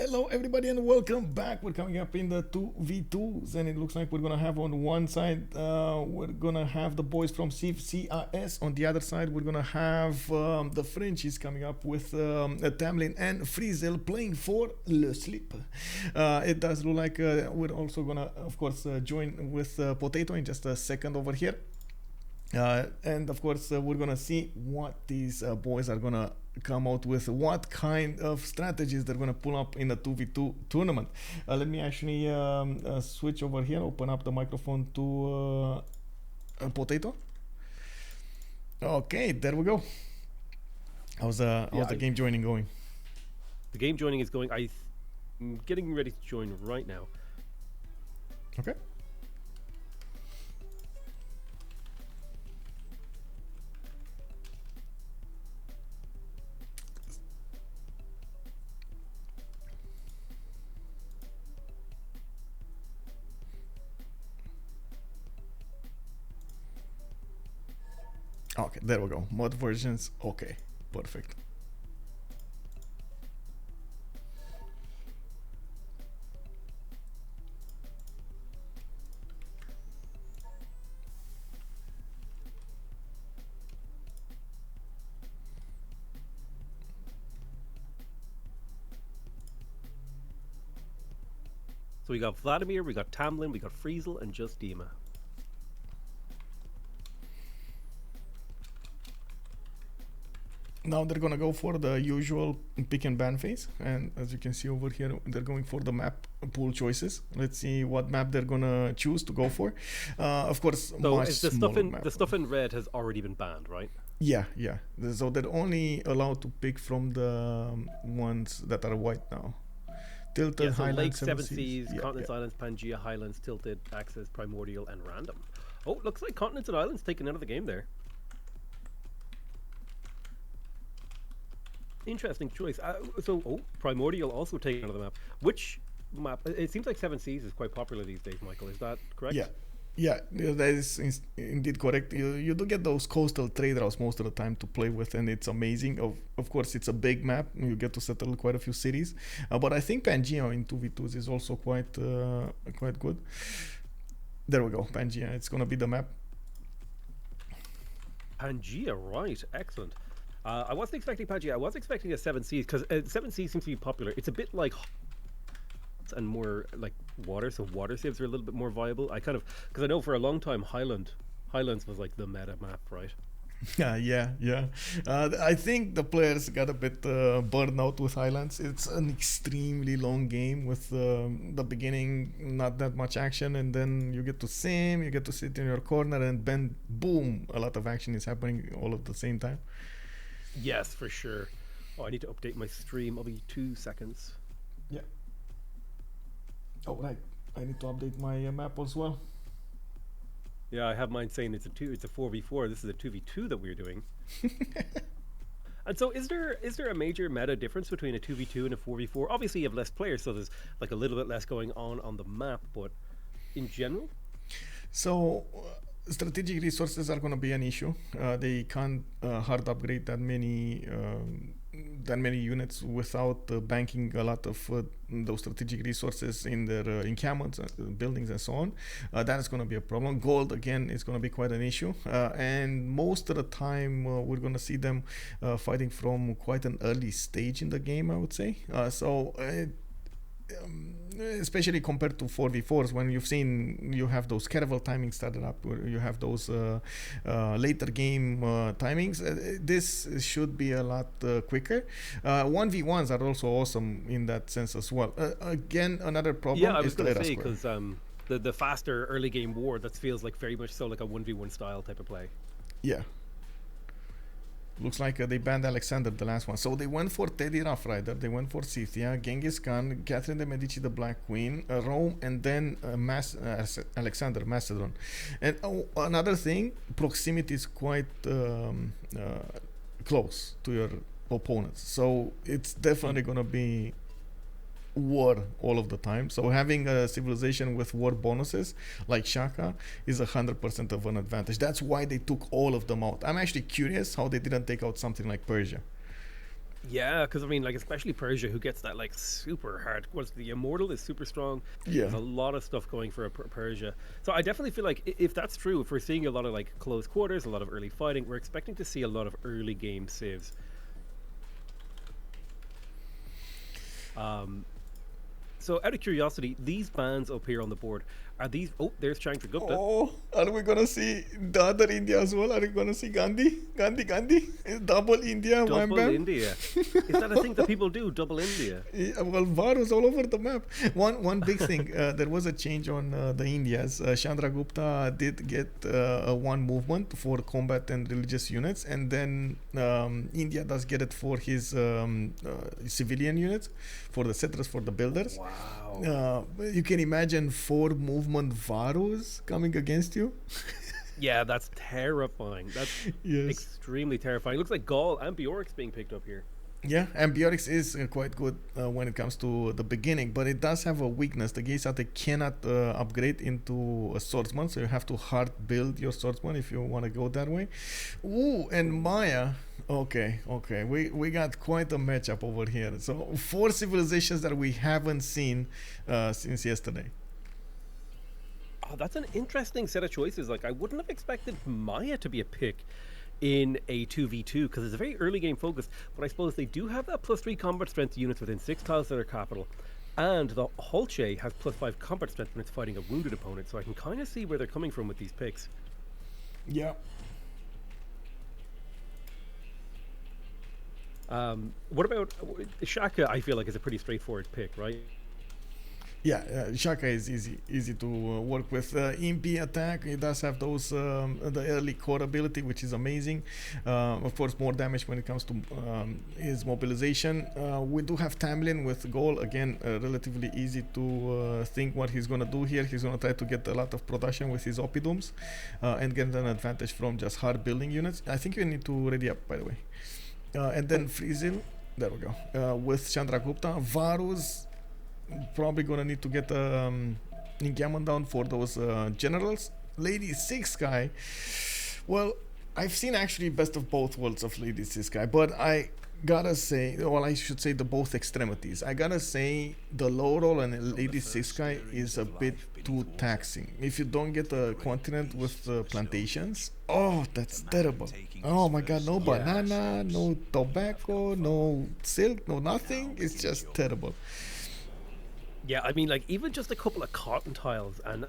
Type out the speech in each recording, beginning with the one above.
Hello everybody and welcome back. We're coming up in the 2v2's and it looks like we're gonna have on one side we're gonna have the boys from CivCIS. On the other side we're gonna have the Frenchies coming up with Tamlin and Frizzle playing for Le Slip. It does look like we're also gonna of course join with Potato in just a second over here. And of course we're gonna see what these boys are gonna come out with, what kind of strategies they're gonna pull up in a 2v2 tournament. Let me actually switch over here, open up the microphone to Potato. Okay, there we go. How's the game joining going? The game joining is going. I'm getting ready to join right now. Okay. Okay, there we go. Mod versions. Okay, perfect. So we got Vladimir, we got Tamlin, we got Frizzle, and just Dima. Now they're gonna go for the usual pick and ban phase, and as you can see over here, they're going for the map pool choices. Let's see what map they're gonna choose to go for. Of course, so is the stuff in red has already been banned, right? Yeah. So they're only allowed to pick from the ones that are white now. Tilted, so Highlands, Lake, Seven Seas, yeah, Continents, Islands, Pangea, Highlands, Tilted, Access, Primordial, and Random. Oh, looks like Continents and Islands taken out of the game there. Interesting choice. Primordial also taken out of the map. Which map? It seems like Seven Seas is quite popular these days, Michael. Is that correct? Yeah, that is indeed correct. You do get those coastal trade routes most of the time to play with, and it's amazing. Of course, it's a big map. You get to settle quite a few cities. But I think Pangea in 2v2s is also quite good. There we go, Pangea. It's going to be the map. Pangea, right. Excellent. I wasn't expecting Pangea. I was expecting a Seven Seas because Seven Seas seems to be popular. It's a bit like and more like water, so water saves are a little bit more viable. Because I know for a long time Highlands was like the meta map, right? Yeah. I think the players got a bit burned out with Highlands. It's an extremely long game with the beginning, not that much action, and then you get to sim, you get to sit in your corner, and then boom, a lot of action is happening all at the same time. Yes, for sure. Oh, I need to update my stream. I'll be 2 seconds. Yeah. Oh, right. I need to update my map as well. Yeah, I have mine saying it's a 4v4. This is a 2v2 that we're doing. And so is there a major meta difference between a 2v2 and a 4v4? Obviously, you have less players, so there's like a little bit less going on the map, but in general? So strategic resources are going to be an issue. They can't hard upgrade that many units without banking a lot of those strategic resources in their encampments, buildings, and so on. That is going to be a problem. Gold again is going to be quite an issue, and most of the time we're going to see them fighting from quite an early stage in the game, I would say. Especially compared to 4v4s, when you have those caravel timings started up, where you have those later game timings, this should be a lot quicker. 1v1s are also awesome in that sense as well. Again, another problem I was is the going to Era say, Square. because the faster early game war, that feels like very much so like a 1v1 style type of play. Yeah. Looks like they banned Alexander, the last one. So they went for Teddy Rough Rider, they went for Scythia, Genghis Khan, Catherine de' Medici, the Black Queen, Rome, and then Alexander, Macedon. And another thing, proximity is quite close to your opponents. So it's definitely going to be war all of the time. So having a civilization with war bonuses like Shaka is 100% of an advantage. That's why they took all of them out. I'm actually curious how they didn't take out something like Persia. Yeah, because I mean, like especially Persia, who gets that like super hard. What's the Immortal is super strong. Yeah. There's a lot of stuff going for a Persia. So I definitely feel like if that's true, if we're seeing a lot of like close quarters, a lot of early fighting, we're expecting to see a lot of early game saves. So out of curiosity, these bands up here on the board, are these? Oh, there's Changtra Gupta. Oh, are we gonna see the other India as well? Are we gonna see Gandhi? Gandhi? Double India, wham Double bam. India. Is that a thing that people do? Double India. Yeah, well, Varus all over the map. One big thing, there was a change on the Indias. Chandra Gupta did get a one movement for combat and religious units, and then India does get it for his civilian units, for the settlers, for the builders. Wow. You can imagine 4 movement Varus coming against you. Yeah, that's terrifying. That's Yes. extremely terrifying. Looks like Gaul and Bjork's being picked up here. Yeah, and Bjork's is quite good when it comes to the beginning, but it does have a weakness. The Geisate cannot upgrade into a swordsman, so you have to hard build your swordsman if you want to go that way. Ooh, and Maya. Okay. We got quite a matchup over here. So 4 civilizations that we haven't seen since yesterday. Oh, that's an interesting set of choices. Like, I wouldn't have expected Maya to be a pick in a 2v2 because it's a very early game focus, but I suppose they do have that +3 combat strength to units within 6 tiles of their capital, and the Holche has +5 combat strength when it's fighting a wounded opponent, so I can kind of see where they're coming from with these picks. Yeah. What about Shaka? I feel like is a pretty straightforward pick, right? Yeah, Shaka is easy to work with. Impi attack, it does have those the early core ability, which is amazing. Of course, more damage when it comes to his mobilization. We do have Tamlin with Gaul, again, relatively easy to think what he's gonna do here. He's gonna try to get a lot of production with his Opidums and get an advantage from just hard building units. I think you need to ready up, by the way. And then Frizzil, there we go, with Chandragupta. Varus, probably gonna need to get Ninjaman down for those generals. Lady Six Guy, well, I've seen actually best of both worlds of Lady Six Guy, but I gotta say, well, I should say the both extremities. I gotta say the low roll and Lady Six Guy is a bit too taxing. If you don't get a continent with plantations, oh, that's terrible. Oh my god, no banana, no tobacco, no silk, no nothing. It's just terrible. Yeah, I mean, like even just a couple of cotton tiles and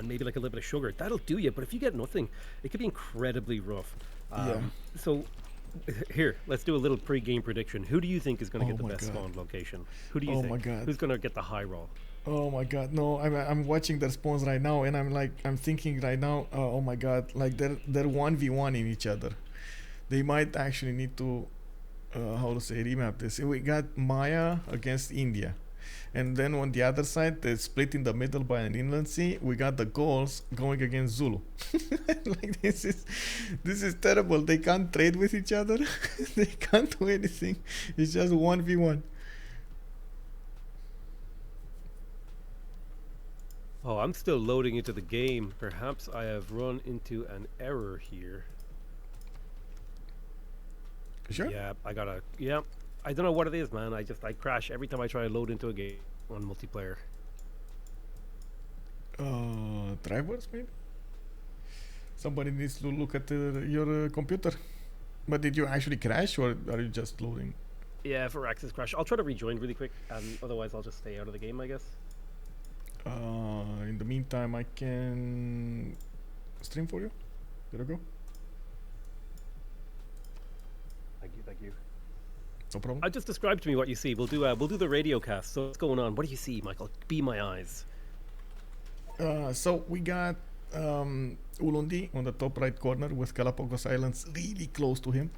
maybe like a little bit of sugar, that'll do you. But if you get nothing, it could be incredibly rough. Yeah. So here, let's do a little pre-game prediction. Who do you think is going to Oh get the my best God. spawn location? Who do you Oh think? my God. Who's going to get the high roll? Oh my god, no! I'm watching their spawns right now, and I'm thinking right now, oh my god, like they're 1v1 in each other. They might actually need to, how to say, remap this. We got Maya against India, and then on the other side, they're split in the middle by an inland sea. We got the Gauls going against Zulu. Like this is terrible. They can't trade with each other. They can't do anything. It's just 1v1. Oh, I'm still loading into the game. Perhaps I have run into an error here. Sure. Yeah, I gotta. Yeah, I don't know what it is, man. I crash every time I try to load into a game on multiplayer. Drivers maybe. Somebody needs to look at your computer. But did you actually crash, or are you just loading? Yeah, for access crash. I'll try to rejoin really quick, and otherwise I'll just stay out of the game, I guess. In the meantime, I can stream for you. There we go. Thank you. No problem. Just describe to me what you see. We'll do the radio cast. So what's going on? What do you see, Michael? Be my eyes. So we got Ulundi on the top right corner with Galapagos Islands really close to him.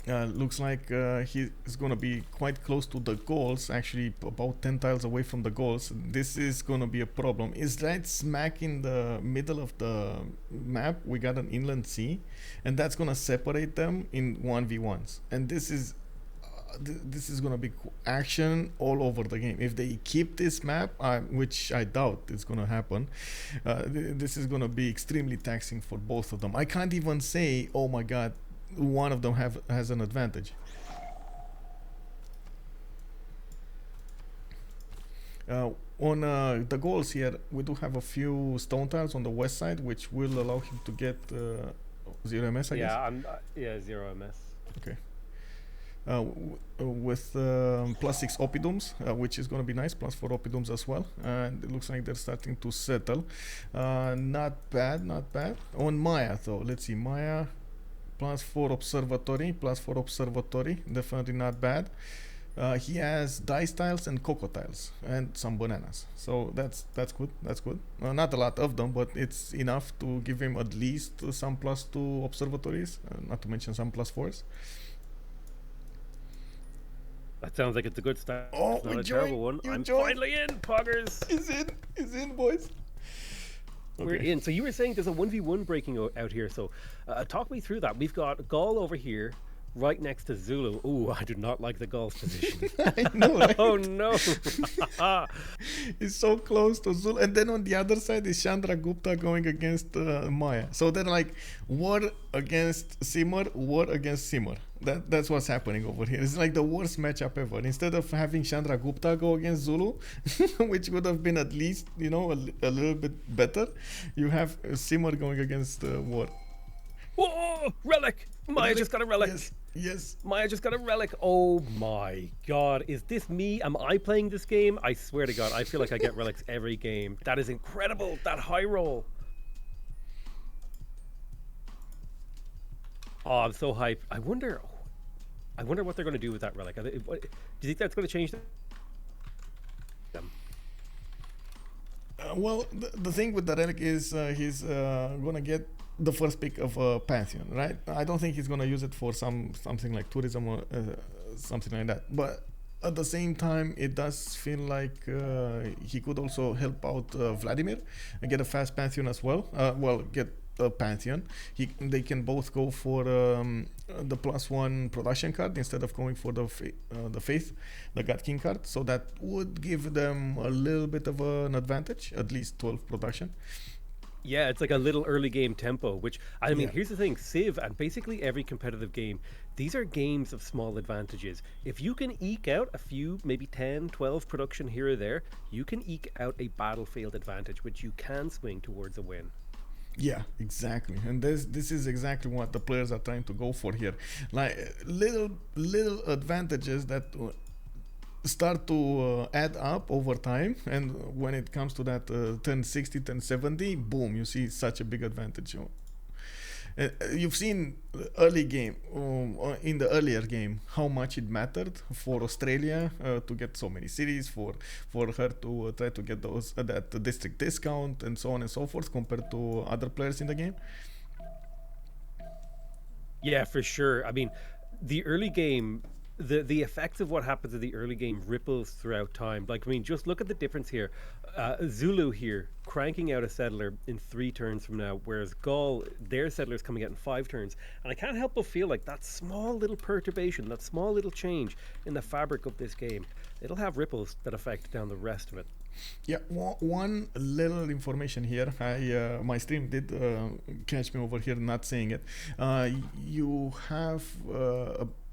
Looks like he is going to be quite close to the goals, actually about 10 tiles away from the goals. This is going to be a problem. Is right smack in the middle of the map, we got an inland sea, and that's going to separate them in 1v1s. And this is going to be action all over the game. If they keep this map, which I doubt is going to happen, this is going to be extremely taxing for both of them. I can't even say, oh my god, one of them has an advantage. On the goals here, we do have a few stone tiles on the west side, which will allow him to get 0 MS, I guess. Yeah, 0 MS. Okay. With +6 Opidums, which is going to be nice, +4 Opidums as well. And it looks like they're starting to settle. Not bad, not bad. On Maya, though, let's see. Maya, +4 Observatory, definitely not bad. He has dice tiles and cocoa tiles and some bananas, so that's good. That's good. Not a lot of them, but it's enough to give him at least some +2 observatories, not to mention some +4s. That sounds like it's a good start. Oh, it's not a terrible one. I'm finally in, poggers. He's in, boys. We're in. So you were saying there's a 1v1 breaking out here. So talk me through that. We've got Gaul over here, right next to Zulu. Ooh, I do not like the Gaul's position. I know, right? Oh no. He's so close to Zulu. And then on the other side is Chandra Gupta going against Maya. So they're like war against Simmer, war against Simmer. That's what's happening over here. It's like the worst matchup ever. Instead of having Chandra Gupta go against Zulu, which would have been at least, a little bit better, you have Simmer going against War. Whoa! Relic! Maya just got a relic. Yes. Maya just got a relic. Oh my god. Is this me? Am I playing this game? I swear to god, I feel like I get relics every game. That is incredible. That high roll. Oh, I'm so hyped. I wonder what they're going to do with that relic. Do you think that's going to change them? Well, the thing with the relic is he's going to get the first pick of Pantheon, right? I don't think he's going to use it for something like tourism or something like that. But at the same time, it does feel like he could also help out Vladimir and get a fast Pantheon as well. Get a Pantheon. They can both go for the +1 production card instead of going for the Faith, the God King card. So that would give them a little bit of an advantage, at least 12 production. Yeah, it's like a little early game tempo, which, I mean, here's the thing, Civ and basically every competitive game, these are games of small advantages. If you can eke out a few, maybe 10, 12 production here or there, you can eke out a battlefield advantage, which you can swing towards a win. Yeah, exactly. And this is exactly what the players are trying to go for here. Like little advantages that start to add up over time, and when it comes to that 1060, 1070, boom, you see such a big advantage. You've seen early game, in the earlier game, how much it mattered for Australia to get so many cities, for her to try to get that district discount and so on and so forth compared to other players in the game. Yeah, for sure. I mean, the early game, the effects of what happens in the early game ripples throughout time. Like, I mean, just look at the difference here. Zulu here cranking out a settler in 3 turns from now, whereas Gaul, their settler's coming out in 5 turns. And I can't help but feel like that small little perturbation, that small little change in the fabric of this game, it'll have ripples that affect down the rest of it. Yeah, one little information here. My stream did catch me over here not saying it. You have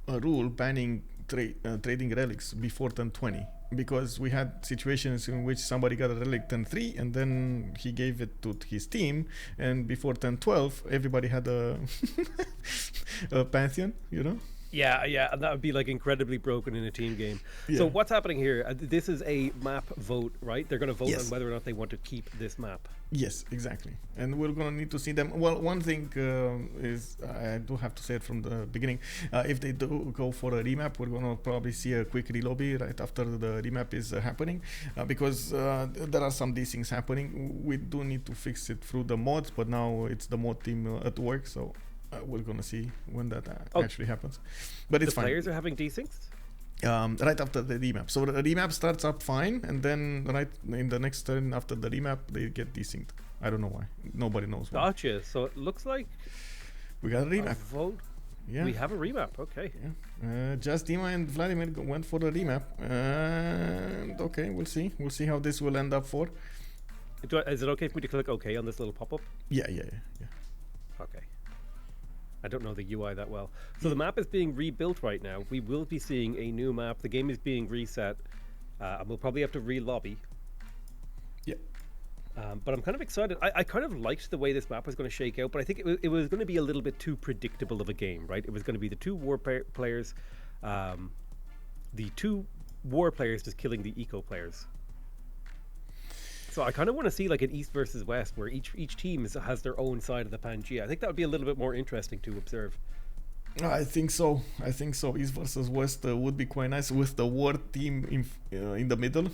a rule banning trading relics before turn 20, because we had situations in which somebody got a relic turn 3 and then he gave it to his team, and before turn 12 everybody had a Pantheon, Yeah, and that would be like incredibly broken in a team game. Yeah. So what's happening here? This is a map vote, right? They're going to vote on whether or not they want to keep this map. Yes, exactly. And we're going to need to see them. Well, one thing is, I do have to say it from the beginning, if they do go for a remap, we're going to probably see a quick relobby right after the remap is happening, because there are some these things happening. We do need to fix it through the mods, but now it's the mod team at work, so we're gonna see when that actually happens. But it's fine. The players are having desyncs? Right after the remap. So the remap starts up fine, and then right in the next turn after the remap, they get desynced. I don't know why. Nobody knows why. Gotcha. So it looks like we got a remap. Vote. Yeah. We have a remap. Okay. Yeah. Just Dima and Vladimir went for the remap. And okay, we'll see. We'll see how this will end up for. Is it okay for me to click OK on this little pop-up? Yeah. Okay. I don't know the UI that well. So the map is being rebuilt right now. We will be seeing a new map. The game is being reset. And we'll probably have to re-lobby. Yeah. But I'm kind of excited. I kind of liked the way this map was going to shake out, but I think it was going to be a little bit too predictable of a game, right? It was going to be the two players, the two war players just killing the eco players. So I kind of want to see like an East versus West, where each team has their own side of the Pangea. I think that would be a little bit more interesting to observe. I think so. East versus West would be quite nice with the war team in the middle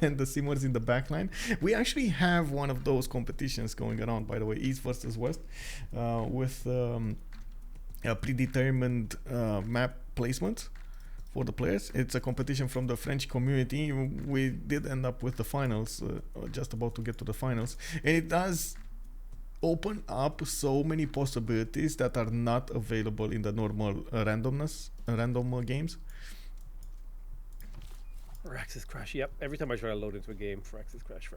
and the Simmers in the back line. We actually have one of those competitions going around, by the way, East versus West, with a predetermined map placement for the players. It's a competition from the French community. We did end up with the finals, just about to get to the finals, and it does open up so many possibilities that are not available in the normal random games. Fraxis crash. Yep. Every time I try to load into a game, Fraxis crash.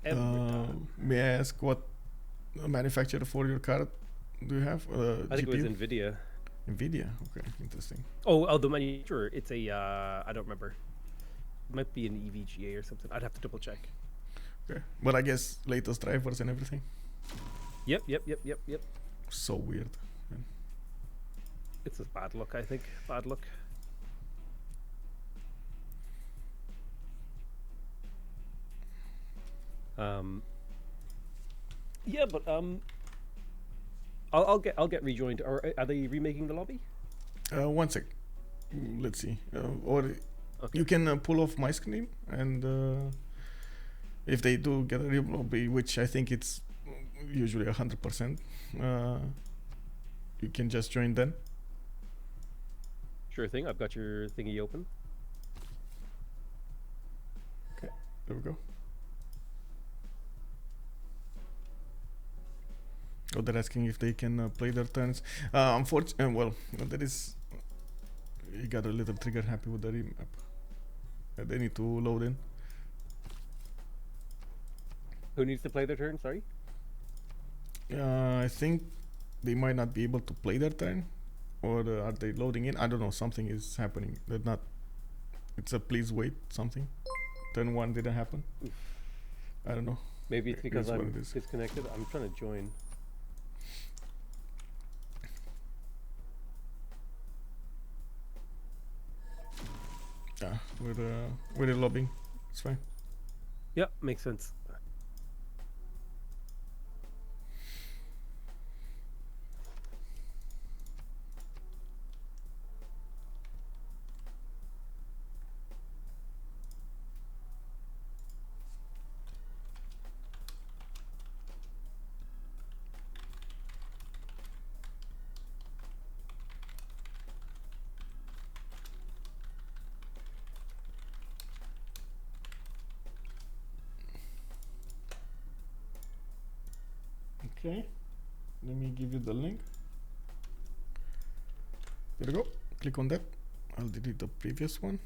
Every time. May I ask what manufacturer for your card do you have? I think GPU? it was NVIDIA. NVIDIA. Okay, interesting. Oh, the manufacturer. It's a I don't remember. It might be an EVGA or something. I'd have to double check. Okay, but I guess latest drivers and everything. Yep. So weird. It's just bad luck, I think. Bad luck. Yeah, but I'll get rejoined. Or are they remaking the lobby? 1 sec. Let's see. Or okay. You can pull off my screen, and if they do get a real lobby, which I think it's usually 100%, you can just join then. Sure thing. I've got your thingy open. Okay, there we go. Oh, they're asking if they can play their turns. Unfortunately, well, that is. You got a little trigger happy with the remap. They need to load in. Who needs to play their turn? Sorry. I think they might not be able to play their turn, or are they loading in? I don't know. Something is happening. They're not. It's a please wait something. Turn 1 didn't happen. Oof. I don't know. Maybe it's because I'm disconnected. I'm trying to join. Yeah, we're lobbying. It's fine. Yeah, makes sense. Okay, let me give you the link. There you go. Click on that. I'll delete the previous one.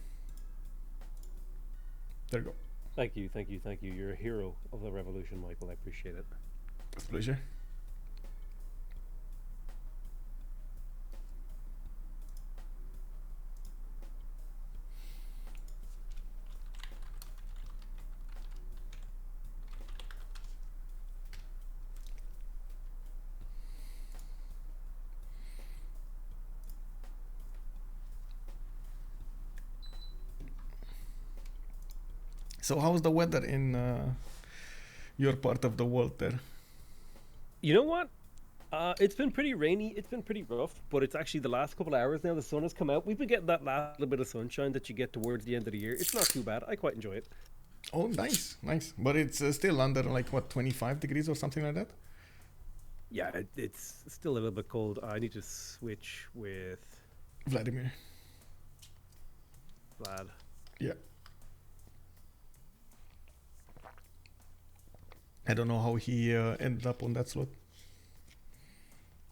There you go. Thank you. You're a hero of the revolution, Michael. I appreciate it. It's a pleasure. So how's the weather in your part of the world there? You know what? It's been pretty rainy. It's been pretty rough, but it's actually the last couple of hours now. The sun has come out. We've been getting that last little bit of sunshine that you get towards the end of the year. It's not too bad. I quite enjoy it. Oh, nice. But it's still under like what, 25 degrees or something like that? Yeah, it's still a little bit cold. I need to switch with Vladimir. Vlad. Yeah. I don't know how he ended up on that slot.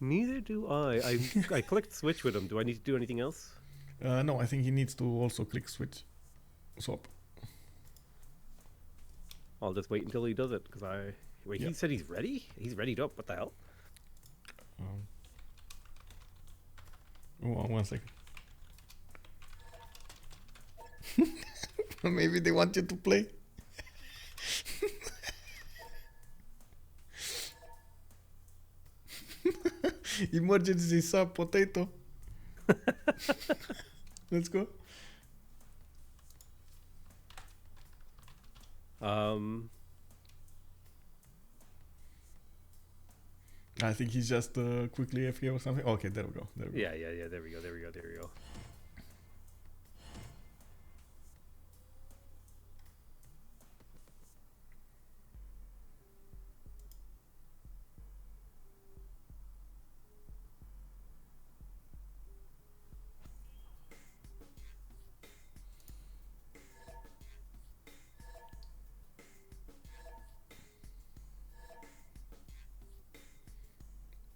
Neither do I. I clicked switch with him. Do I need to do anything else? No, I think he needs to also click switch. Swap. I'll just wait until he does it, because he said he's ready? He's readied up. What the hell? One second. Maybe they want you to play. Emergency sub potato. Let's go. I think he's just quickly FK or something. Okay, there we go. There we go. Yeah. There we go.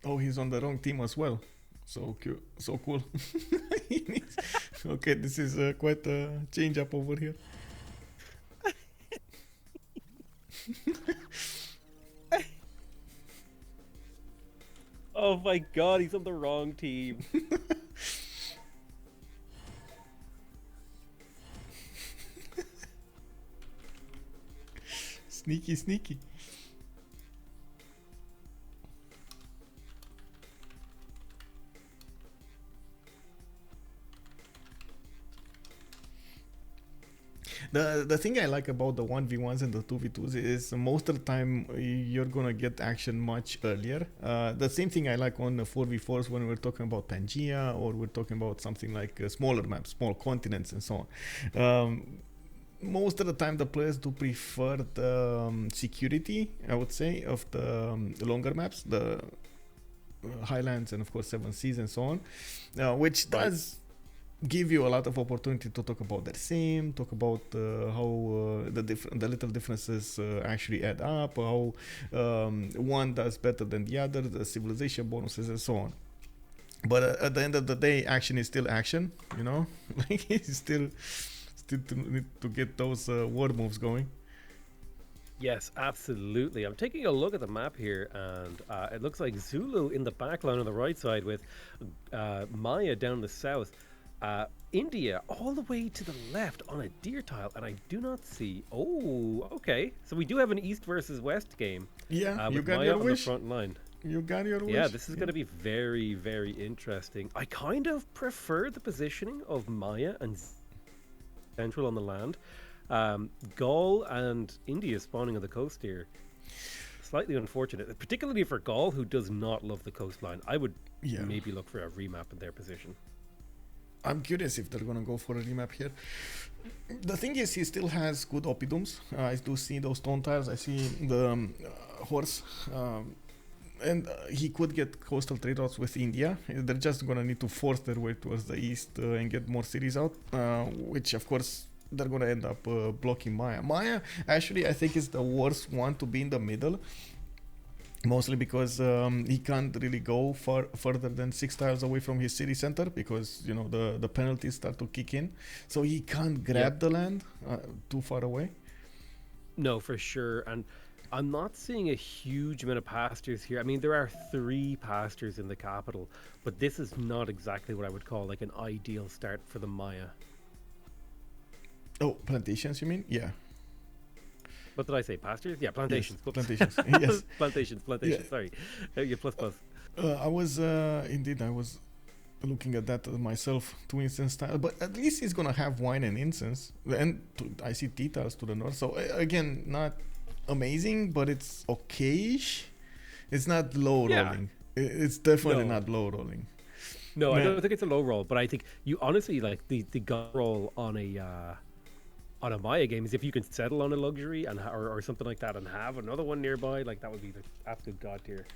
Oh, he's on the wrong team as well. So cute, so cool. Okay, this is quite a change up over here. Oh my god, he's on the wrong team. Sneaky. The thing I like about the 1v1s and the 2v2s is most of the time you're gonna get action much earlier. The same thing I like on the 4v4s when we're talking about Pangea or we're talking about something like smaller maps, small continents and so on. Most of the time the players do prefer the security, I would say, of the longer maps, the Highlands and of course 7 Seas and so on, which does give you a lot of opportunity to talk about their sim, talk about how the little differences actually add up, how one does better than the other, the civilization bonuses and so on. But at the end of the day, action is still action, you know. Like it's still need to get those war moves going. Yes, absolutely. I'm taking a look at the map here, and it looks like Zulu in the back line on the right side with Maya down the south. India all the way to the left on a deer tile, and I do not see. Oh, okay. So we do have an east versus west game. Yeah, you with got Maya your on wish. the front line. You got your wish. Yeah, this is going to be very, very interesting. I kind of prefer the positioning of Maya and Central on the land. Gaul and India spawning on the coast here. Slightly unfortunate, particularly for Gaul, who does not love the coastline. I would maybe look for a remap in their position. I'm curious if they're gonna go for a remap here. The thing is, he still has good oppidums. I do see those stone tiles. I see the horse. And he could get coastal trade routes with India. They're just gonna need to force their way towards the east and get more cities out, which of course they're gonna end up blocking Maya. Maya, actually, I think is the worst one to be in the middle. Mostly because he can't really go further than 6 tiles away from his city center because, you know, the penalties start to kick in. So he can't grab the land too far away. No, for sure. And I'm not seeing a huge amount of pastures here. I mean, there are 3 pastures in the capital, but this is not exactly what I would call like an ideal start for the Maya. Oh, plantations, you mean? Yeah. What did I say? Pastures? Yeah, plantations. Yes, plantations. Yes. Plantations. Yeah. Sorry. Yeah, plus. I was looking at that myself, 2 incense tiles, but at least he's gonna have wine and incense. And I see tea tiles to the north. So again, not amazing, but it's okayish. It's not low rolling. It's definitely not low rolling. No, I don't think it's a low roll, but I think you honestly like the gut roll on a Maya game is if you can settle on a luxury and or something like that and have another one nearby, like that would be the absolute god tier.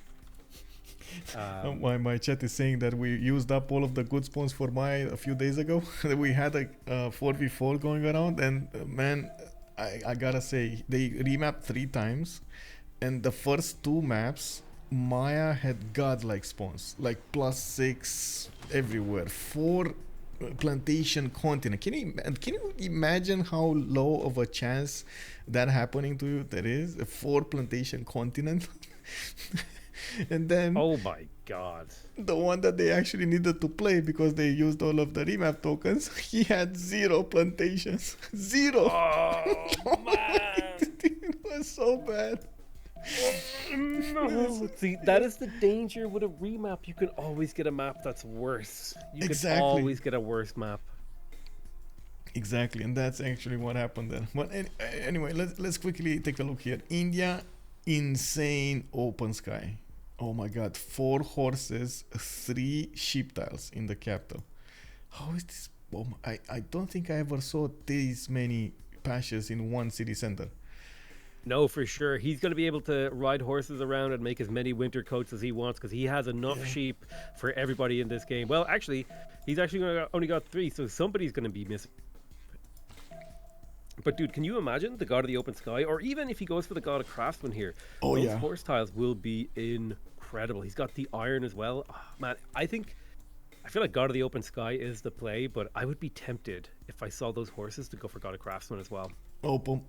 My chat is saying that we used up all of the good spawns for Maya a few days ago. We had a 4v4 going around, and man, I gotta say, they remapped 3 times, and the first 2 maps Maya had godlike spawns, like +6 everywhere, 4 plantation continent. Can you imagine how low of a chance that happening to you there is? A 4 plantation continent. And then Oh my god. the one that they actually needed to play because they used all of the remap tokens, he had 0 plantations. 0. Oh man. It was so bad. No. See, that is the danger with a remap. You can always get a map that's worse. You Exactly. can always get a worse map. Exactly, and that's actually what happened there. But anyway, let's quickly take a look here. India, insane open sky. Oh my god, 4 horses, 3 sheep tiles in the capital. How is this? Oh I don't think I ever saw this many pastures in one city center. No, for sure. He's going to be able to ride horses around and make as many winter coats as he wants because he has enough sheep for everybody in this game. Well, actually, he's actually only got 3, so somebody's going to be missing. But dude, can you imagine the God of the Open Sky? Or even if he goes for the God of Craftsman here, those horse tiles will be incredible. He's got the iron as well. Oh, man, I feel like God of the Open Sky is the play, but I would be tempted if I saw those horses to go for God of Craftsman as well. Open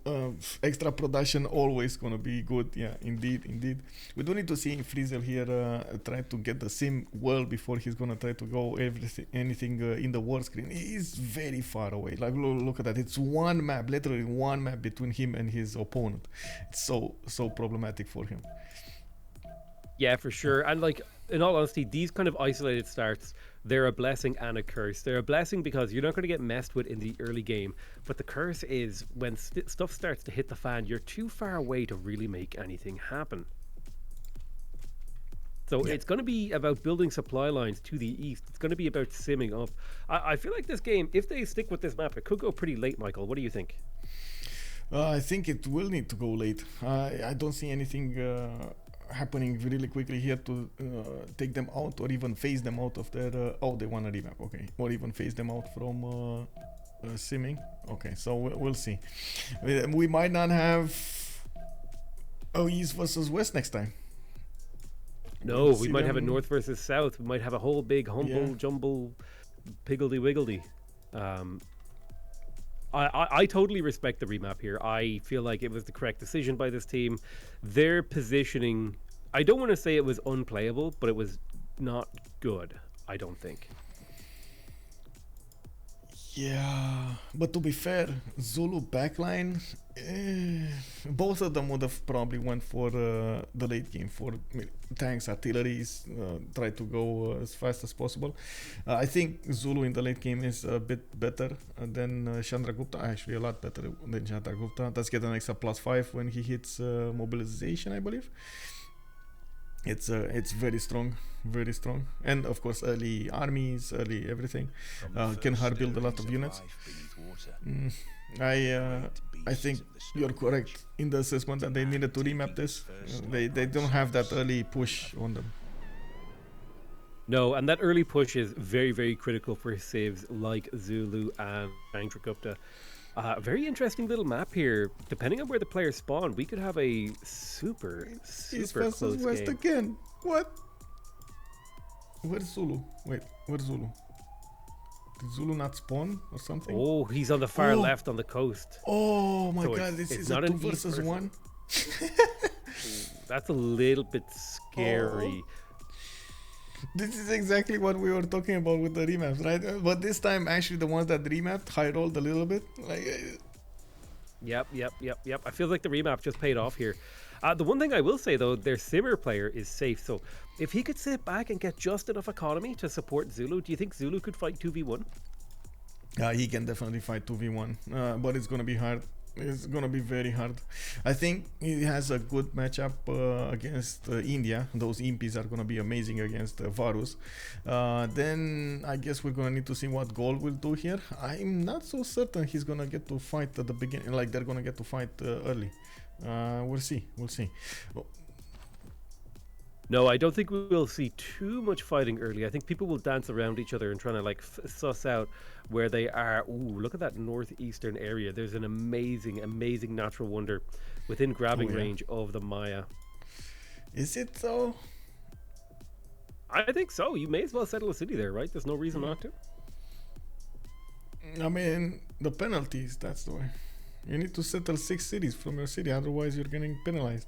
extra production always gonna be good. Yeah, indeed. We do need to see Frizzle here try to get the sim world before he's gonna try to go anything in the world screen. He's very far away. Like look at that. It's one map, literally one map between him and his opponent. It's so problematic for him. Yeah, for sure. And like, in all honesty, these kind of isolated starts, they're a blessing and a curse. They're a blessing because you're not going to get messed with in the early game, but the curse is when stuff starts to hit the fan, you're too far away to really make anything happen. So it's going to be about building supply lines to the east. It's going to be about simming up. I feel like this game, if they stick with this map, it could go pretty late, Michael. What do you think? I think it will need to go late. I don't see anything happening really quickly here to take them out or even phase them out of their they want a remap, okay, or even phase them out from simming. Okay, so we'll see. We might not have East versus West next time. No, we might have a North versus South. We might have a whole big humble jumble piggledy-wiggledy. I totally respect the remap here. I feel like it was the correct decision by this team. Their positioning, I don't want to say it was unplayable, but it was not good, I don't think. Yeah, but to be fair, Zulu backline, both of them would have probably went for the late game for tanks, artilleries, try to go as fast as possible. I think Zulu in the late game is a bit better than Chandragupta, actually a lot better than Chandragupta. Does get an extra +5 when he hits mobilization, I believe. It's very strong, and of course early armies, early everything. Can hard build a lot of units. I think you're correct in the assessment that they needed to remap this. They don't have that early push on them. No, and that early push is very, very critical for civs like Zulu and Chandragupta. Very interesting little map here. Depending on where the players spawn, we could have a super close West game. Again. What? Where's Zulu? Wait, where's Zulu? Did Zulu not spawn or something? Oh, he's on the far left on the coast. Oh my So god, this is not a 2 an east versus 1. That's a little bit scary. This is exactly what we were talking about with the remaps, right? But this time, actually, the ones that remapped high rolled a little bit. Like, Yep. I feel like the remap just paid off here. The one thing I will say, though, their simmer player is safe. So if he could sit back and get just enough economy to support Zulu, do you think Zulu could fight 2v1? he can definitely fight 2v1, but it's going to be hard. It's going to be very hard. I think he has a good matchup against India. Those imps are going to be amazing against Varus. Then I guess we're going to need to see what Gold will do here. I'm not so certain he's going to get to fight at the beginning, like they're going to get to fight early. We'll see. No, I don't think we will see too much fighting early. I think people will dance around each other and trying to like suss out where they are. Ooh, look at that northeastern area. There's an amazing natural wonder within grabbing range of the Maya. Is it though? I think so. You may as well settle a city there, right? There's no reason not to. I mean, the penalties, that's the way. You need to settle 6 cities from your city, otherwise you're getting penalized.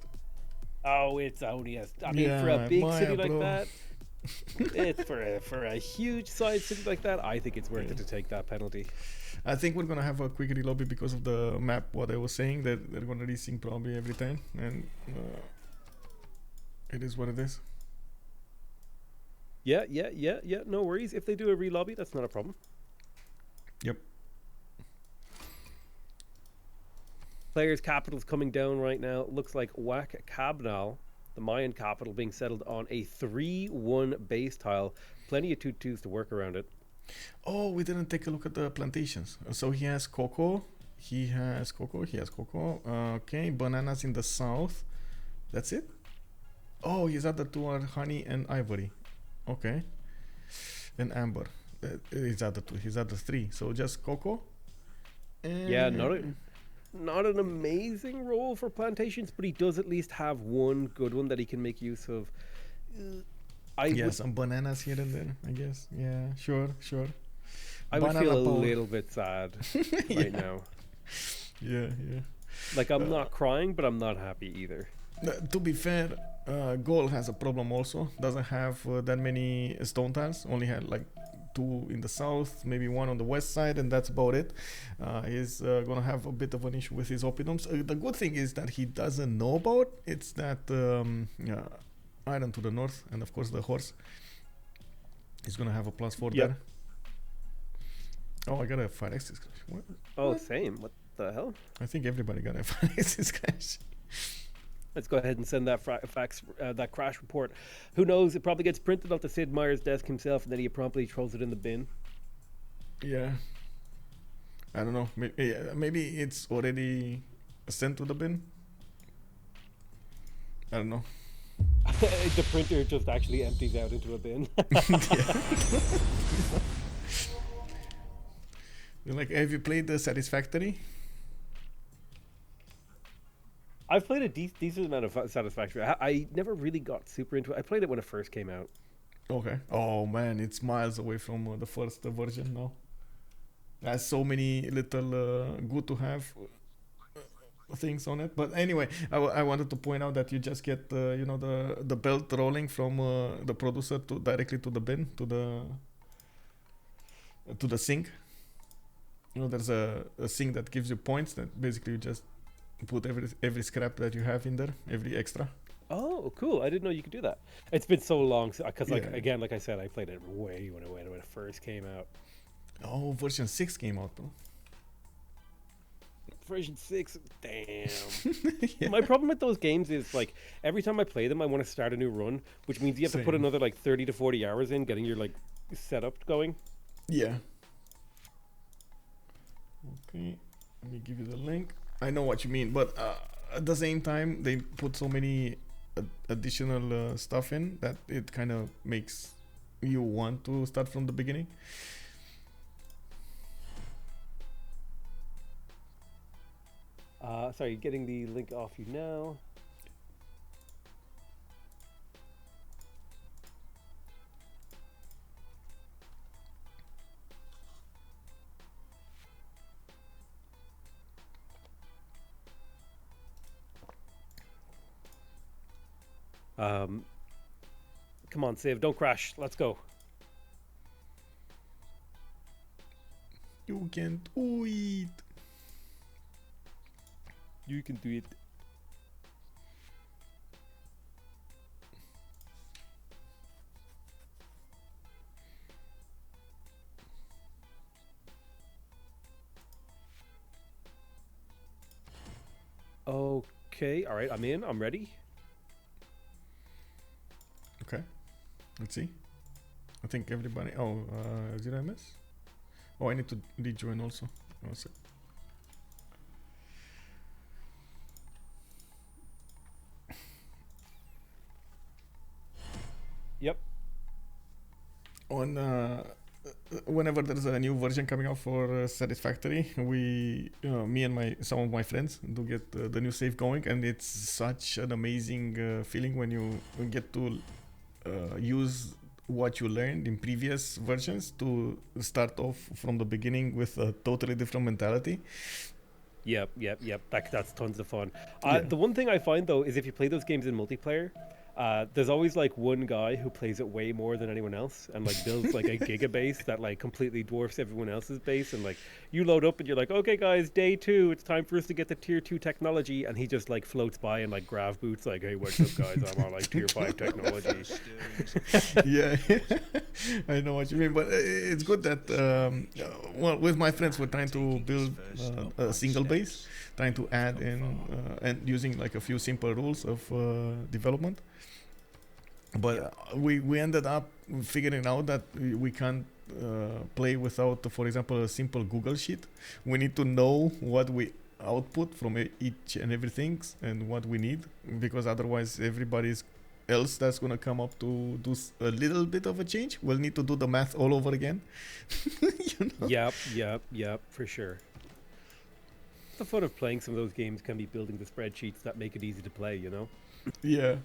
Oh, it's only I mean, for a Yeah, big Maya, city like bro. that, it's for a huge side city like that. I think it's worth it to take that penalty. I think we're gonna have a quick relobby because of the map. What I was saying, that they're gonna resync probably every time, and it is what it is. Yeah. No worries. If they do a relobby, that's not a problem. Yep. Players' capitals coming down right now. Looks like Wak Cabnal, the Mayan capital, being settled on a 3-1 base tile. Plenty of 2-2s to work around it. Oh, we didn't take a look at the plantations. So he has cocoa. He has cocoa. Okay, bananas in the south. That's it. Oh, his other two are honey and ivory. Okay. And amber. His other two. His other three. So just cocoa. Yeah, not an amazing role for plantations, but he does at least have one good one that he can make use of. Some bananas here and there, I guess. Yeah, sure. I would Banana feel a power. little bit sad right now. Yeah. Like, I'm not crying, but I'm not happy either. To be fair, Goal has a problem also. Doesn't have that many stone tiles. Only had like 2 in the south, maybe 1 on the west side, and that's about it. He's gonna have a bit of an issue with his oppidums. The good thing is that he doesn't know about it's that iron to the north, and of course the horse is gonna have a +4 there. Oh, I got a 5x. What? Oh, same. What the hell? I think everybody got a 5x crash. Let's go ahead and send that that crash report. Who knows? It probably gets printed off the Sid Meier's desk himself, and then he promptly throws it in the bin. Yeah. I don't know. Maybe it's already sent to the bin. I don't know. The printer just actually empties out into a bin. Like, have you played the Satisfactory? I've played a decent amount of Satisfactory. I never really got super into it. I played it when it first came out. Okay. Oh man, it's miles away from the first version now. There's so many little good to have things on it. But anyway, I wanted to point out that you just get the belt rolling from the producer directly to the bin, to the sink. There's a sink that gives you points that basically you just put every scrap that you have in there, every extra. Oh, cool! I didn't know you could do that. It's been so long because, like I said, I played it way when it first came out. Oh, version 6 came out, bro. Version 6, damn. Yeah. My problem with those games is, like, every time I play them, I want to start a new run, which means you have to put another like 30 to 40 hours in getting your like setup going. Yeah. Okay, let me give you the link. I know what you mean, but at the same time, they put so many additional stuff in that it kind of makes you want to start from the beginning. Sorry, getting the link off you now. Come on, Civ, don't crash. Let's go. You can do it. You can do it. Okay, all right, I'm in. I'm ready. Okay, let's see. I think everybody. Oh, did I miss? Oh, I need to rejoin also. One sec. Yep. On whenever there's a new version coming out for Satisfactory, we, me and some of my friends do get the new save going, and it's such an amazing feeling when you get to use what you learned in previous versions to start off from the beginning with a totally different mentality. Yep. That's tons of fun. Yeah. The one thing I find though is if you play those games in multiplayer, there's always like one guy who plays it way more than anyone else and like builds like a gigabase that like completely dwarfs everyone else's base. And like you load up and you're like, okay guys, day 2, it's time for us to get the tier 2 technology. And he just like floats by and like grav boots like, hey, what's up guys? I'm on like tier 5 technology. Yeah, I know what you mean, but it's good that well, with my friends we're trying to build a single base, trying to add in and using like a few simple rules of development. But we ended up figuring out that we can't play without, for example, a simple Google sheet. We need to know what we output from each and everything and what we need, because otherwise everybody's else that's going to come up to do a little bit of a change will need to do the math all over again. You know? Yep, for sure. The fun of playing some of those games can be building the spreadsheets that make it easy to play, you know? Yeah.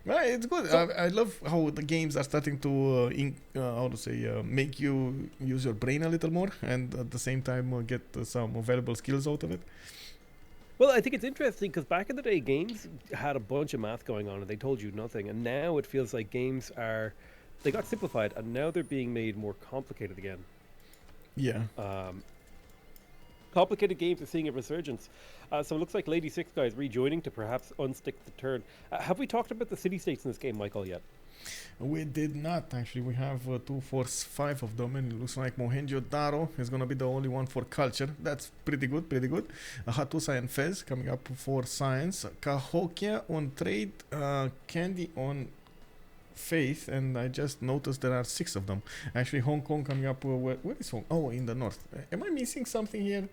Right, it's good. I love how the games are starting to make you use your brain a little more, and at the same time get some valuable skills out of it. Well, I think it's interesting because back in the day, games had a bunch of math going on and they told you nothing. And now it feels like they got simplified and now they're being made more complicated again. Yeah. Complicated games are seeing a resurgence. So it looks like Lady Six Guy is rejoining to perhaps unstick the turn. Have we talked about the city-states in this game, Michael, yet? We did not, actually. We have 2, 4, 5 of them, and it looks like Mohenjo-Daro is going to be the only one for culture. That's pretty good. Hattusa and Fez coming up for science. Cahokia on trade, Candy on faith, and I just noticed there are 6 of them. Actually, Hong Kong coming up. Where is Hong? Oh, in the north. Am I missing something here?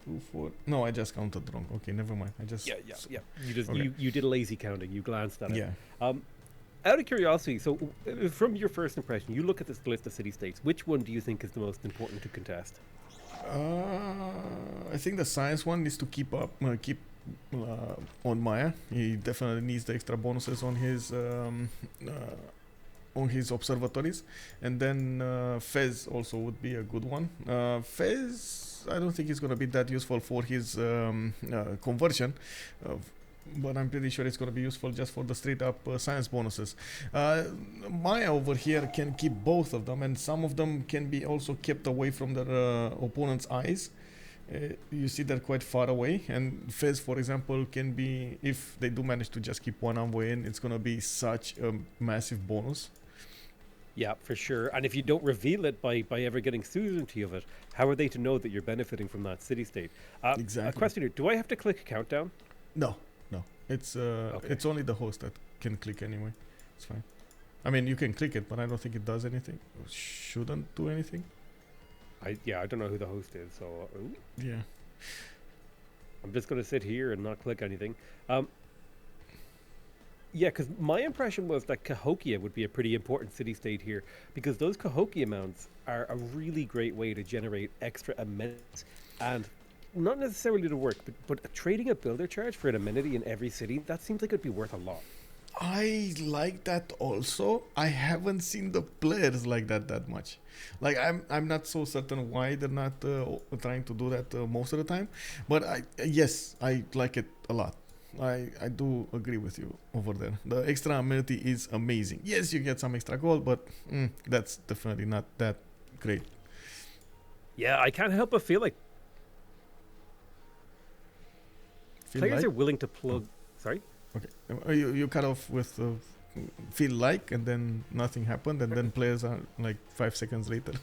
2, 4. No, I just counted wrong. Okay, never mind. I just You did a lazy counting. You glanced at it. Yeah. Out of curiosity, so from your first impression, you look at this list of city-states. Which one do you think is the most important to contest? I think the science one needs to keep on Maya. He definitely needs the extra bonuses on his observatories, and then Fez also would be a good one. Fez, I don't think he's going to be that useful for his conversion. But I'm pretty sure it's going to be useful just for the straight up science bonuses. Maya over here can keep both of them, and some of them can be also kept away from their opponent's eyes. You see they're quite far away, and Fez, for example, can be, if they do manage to just keep one envoy in, it's going to be such a massive bonus. Yeah, for sure. And if you don't reveal it by ever getting certainty of it, how are they to know that you're benefiting from that city-state? Exactly. A question here, do I have to click countdown? No. It's it's only the host that can click anyway. It's fine. I mean, you can click it, but I don't think it does anything. Or shouldn't do anything. I don't know who the host is, so yeah. I'm just going to sit here and not click anything. Yeah, because my impression was that Cahokia would be a pretty important city-state here, because those Cahokia mounts are a really great way to generate extra amenities, and not necessarily to work, but trading a builder charge for an amenity in every city, that seems like it'd be worth a lot. I like that also. I haven't seen the players like that much. Like I'm not so certain why they're not trying to do that most of the time. But I like it a lot. I do agree with you over there. The extra amenity is amazing. Yes, you get some extra gold, but that's definitely not that great. Yeah, I can't help but feel like players are willing to plug. Sorry? Okay. You cut off with feel like, and then nothing happened, and then players are like 5 seconds later.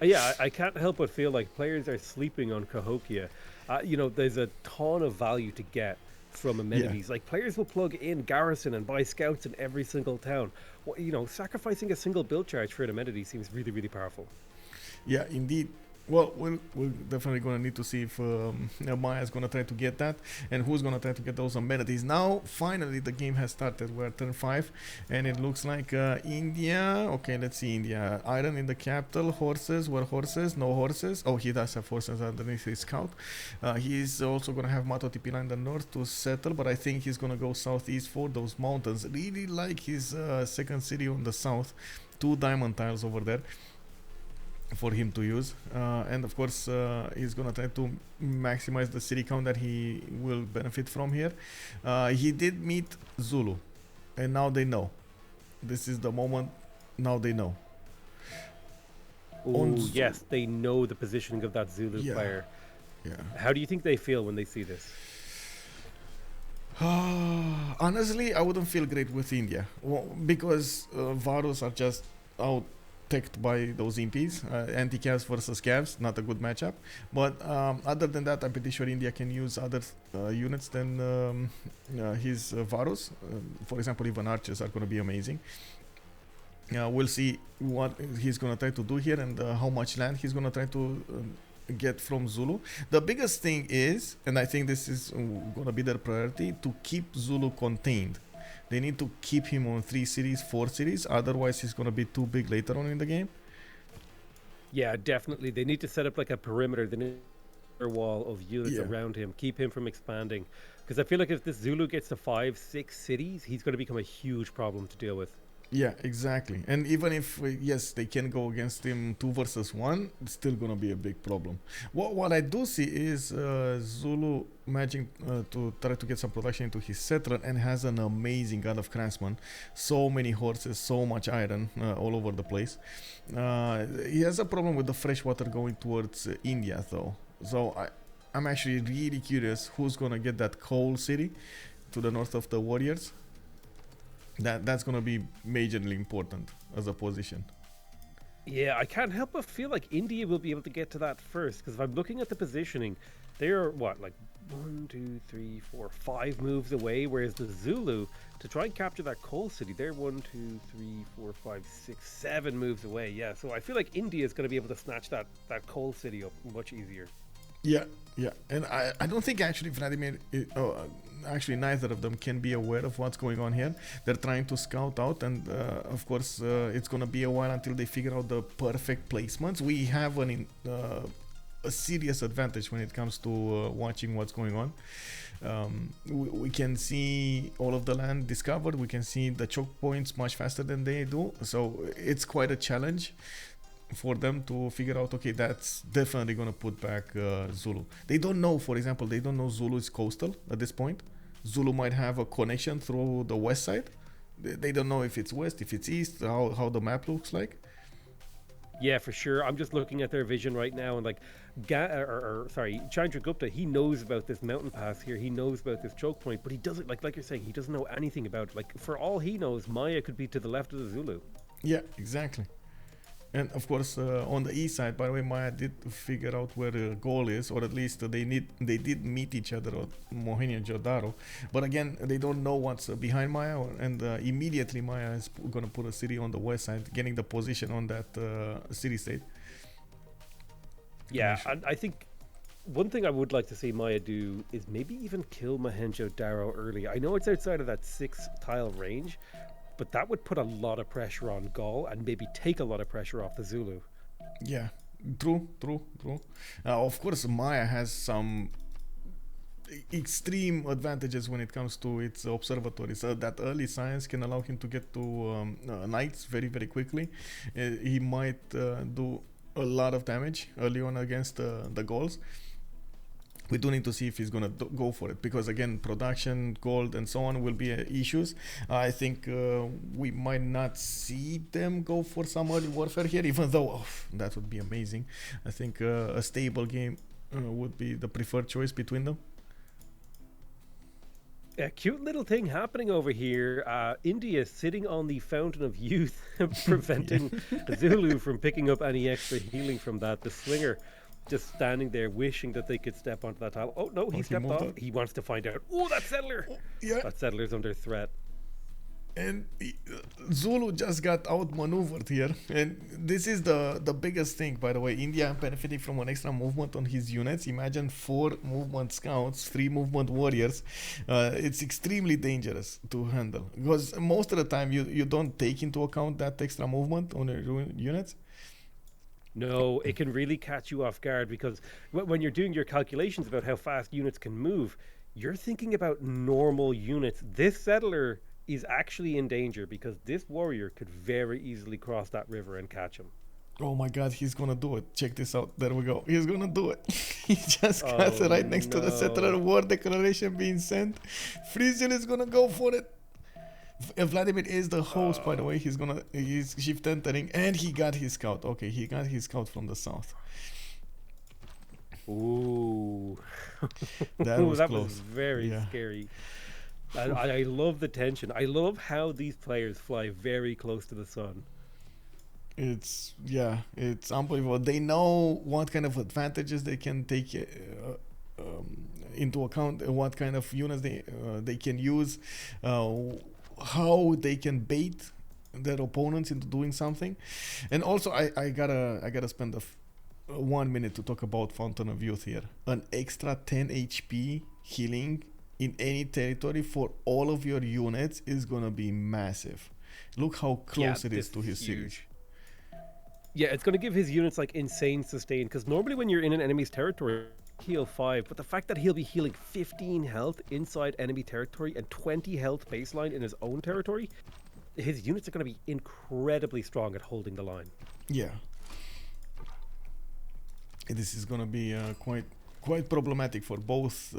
Yeah, I can't help but feel like players are sleeping on Cahokia. There's a ton of value to get from amenities. Like players will plug in garrison and buy scouts in every single town. Sacrificing a single build charge for an amenity seems really, really powerful. Yeah, indeed. Well, we're definitely going to need to see if Maya is going to try to get that, and who's going to try to get those amenities. Now, finally, the game has started. We're at turn 5, and it looks like India. Okay, let's see India. Iron in the capital. Horses. Were horses? No horses. Oh, he does have horses underneath his scout. He's also going to have Mato Tipila in the north to settle, but I think he's going to go southeast for those mountains. Really like his second city on the south. 2 diamond tiles over there. for him to use. And of course, he's gonna try to maximize the city count that he will benefit from here. He did meet Zulu, and now they know. This is the moment. Now they know. Oh yes, they know the positioning of that Zulu player. Yeah. How do you think they feel when they see this? Honestly, I wouldn't feel great with India because Varus are just out teched by those imps. Anti-Cavs versus Cavs, not a good matchup. But other than that, I'm pretty sure India can use other units than his Varus. For example, even archers are going to be amazing. We'll see what he's going to try to do here and how much land he's going to try to get from Zulu. The biggest thing is, and I think this is going to be their priority, to keep Zulu contained. They need to keep him on 3 cities, 4 cities, otherwise he's going to be too big later on in the game. Yeah, definitely. They need to set up like a perimeter, the wall of units around him, keep him from expanding. Because I feel like if this Zulu gets to 5, 6 cities, he's going to become a huge problem to deal with. Yeah, exactly. And even if, yes, they can go against him 2 versus 1, it's still going to be a big problem. What I do see is Zulu managing to try to get some production into his settler and has an amazing God of Craftsman. So many horses, so much iron all over the place. He has a problem with the fresh water going towards India, though. So I'm actually really curious who's going to get that coal city to the north of the warriors. That's going to be majorly important as a position. Yeah, I can't help but feel like India will be able to get to that first, because if I'm looking at the positioning, they're what, like 1, 2, 3, 4, 5 moves away, whereas the Zulu, to try and capture that coal city, they're 1, 2, 3, 4, 5, 6, 7 moves away. Yeah, so I feel like India is going to be able to snatch that coal city up much easier. Yeah, and I don't think actually Vladimir, actually neither of them can be aware of what's going on here. They're trying to scout out, and of course it's gonna be a while until they figure out the perfect placements. We have a serious advantage when it comes to watching what's going on. We can see all of the land discovered. We can see the choke points much faster than they do, so it's quite a challenge for them to figure out, okay, that's definitely going to put back Zulu. They don't know, for example, they don't know Zulu is coastal at this point. Zulu might have a connection through the west side. They don't know if it's west, if it's east, how the map looks like. Yeah, for sure. I'm just looking at their vision right now, and like, Chandragupta, he knows about this mountain pass here. He knows about this choke point, but he doesn't, like you're saying, he doesn't know anything about it. Like, for all he knows, Maya could be to the left of the Zulu. Yeah, exactly. And of course, on the east side, by the way, Maya did figure out where the goal is, or at least they did meet each other at Mohini and Jodaro. But again, they don't know what's behind Maya, and immediately Maya is going to put a city on the west side, getting the position on that city state. Yeah, and I think one thing I would like to see Maya do is maybe even kill Mohenjo-Daro early. I know it's outside of that 6-tile range, but that would put a lot of pressure on Gaul and maybe take a lot of pressure off the Zulu. Yeah, true. Of course, Maya has some extreme advantages when it comes to its observatory. So that early science can allow him to get to knights very, very quickly. He might do a lot of damage early on against the Gauls. We do need to see if he's going to go for it, because again, production, gold, and so on will be issues. I think we might not see them go for some early warfare here, even though that would be amazing. I think a stable game would be the preferred choice between them. A cute little thing happening over here. India sitting on the Fountain of Youth, preventing Zulu from picking up any extra healing from that. The swinger just standing there wishing that they could step onto that tile. Oh no, he stepped off. He wants to find out. Oh, that settler! Yeah. That settler's under threat. And Zulu just got outmaneuvered here. And this is the biggest thing, by the way. India benefiting from an extra movement on his units. Imagine 4 movement scouts, 3 movement warriors. It's extremely dangerous to handle, because most of the time you don't take into account that extra movement on your units. No, it can really catch you off guard, because when you're doing your calculations about how fast units can move, you're thinking about normal units. This settler is actually in danger, because this warrior could very easily cross that river and catch him. Oh my God, he's gonna do it. Check this out. There we go. He's gonna do it. He just got Oh, right next to the settler no. war declaration being sent. Frisian is gonna go for it. Vladimir is the host, by the way. He's shift entering, and he got his scout. Okay, he got his scout from the south. Ooh. That was That close. was very Yeah. scary. I love the tension. I love how these players fly very close to the sun. It's unbelievable. They know what kind of advantages they can take into account, what kind of units they can use, how they can bait their opponents into doing something. And also, I gotta spend 1 minute to talk about Fountain of Youth here. An extra 10 HP healing in any territory for all of your units is gonna be massive. Look how close it is to his city. Yeah, it's going to give his units like insane sustain, because normally when you're in an enemy's territory, heal 5, but the fact that he'll be healing 15 health inside enemy territory and 20 health baseline in his own territory, his units are going to be incredibly strong at holding the line. Yeah. This is going to be quite problematic for both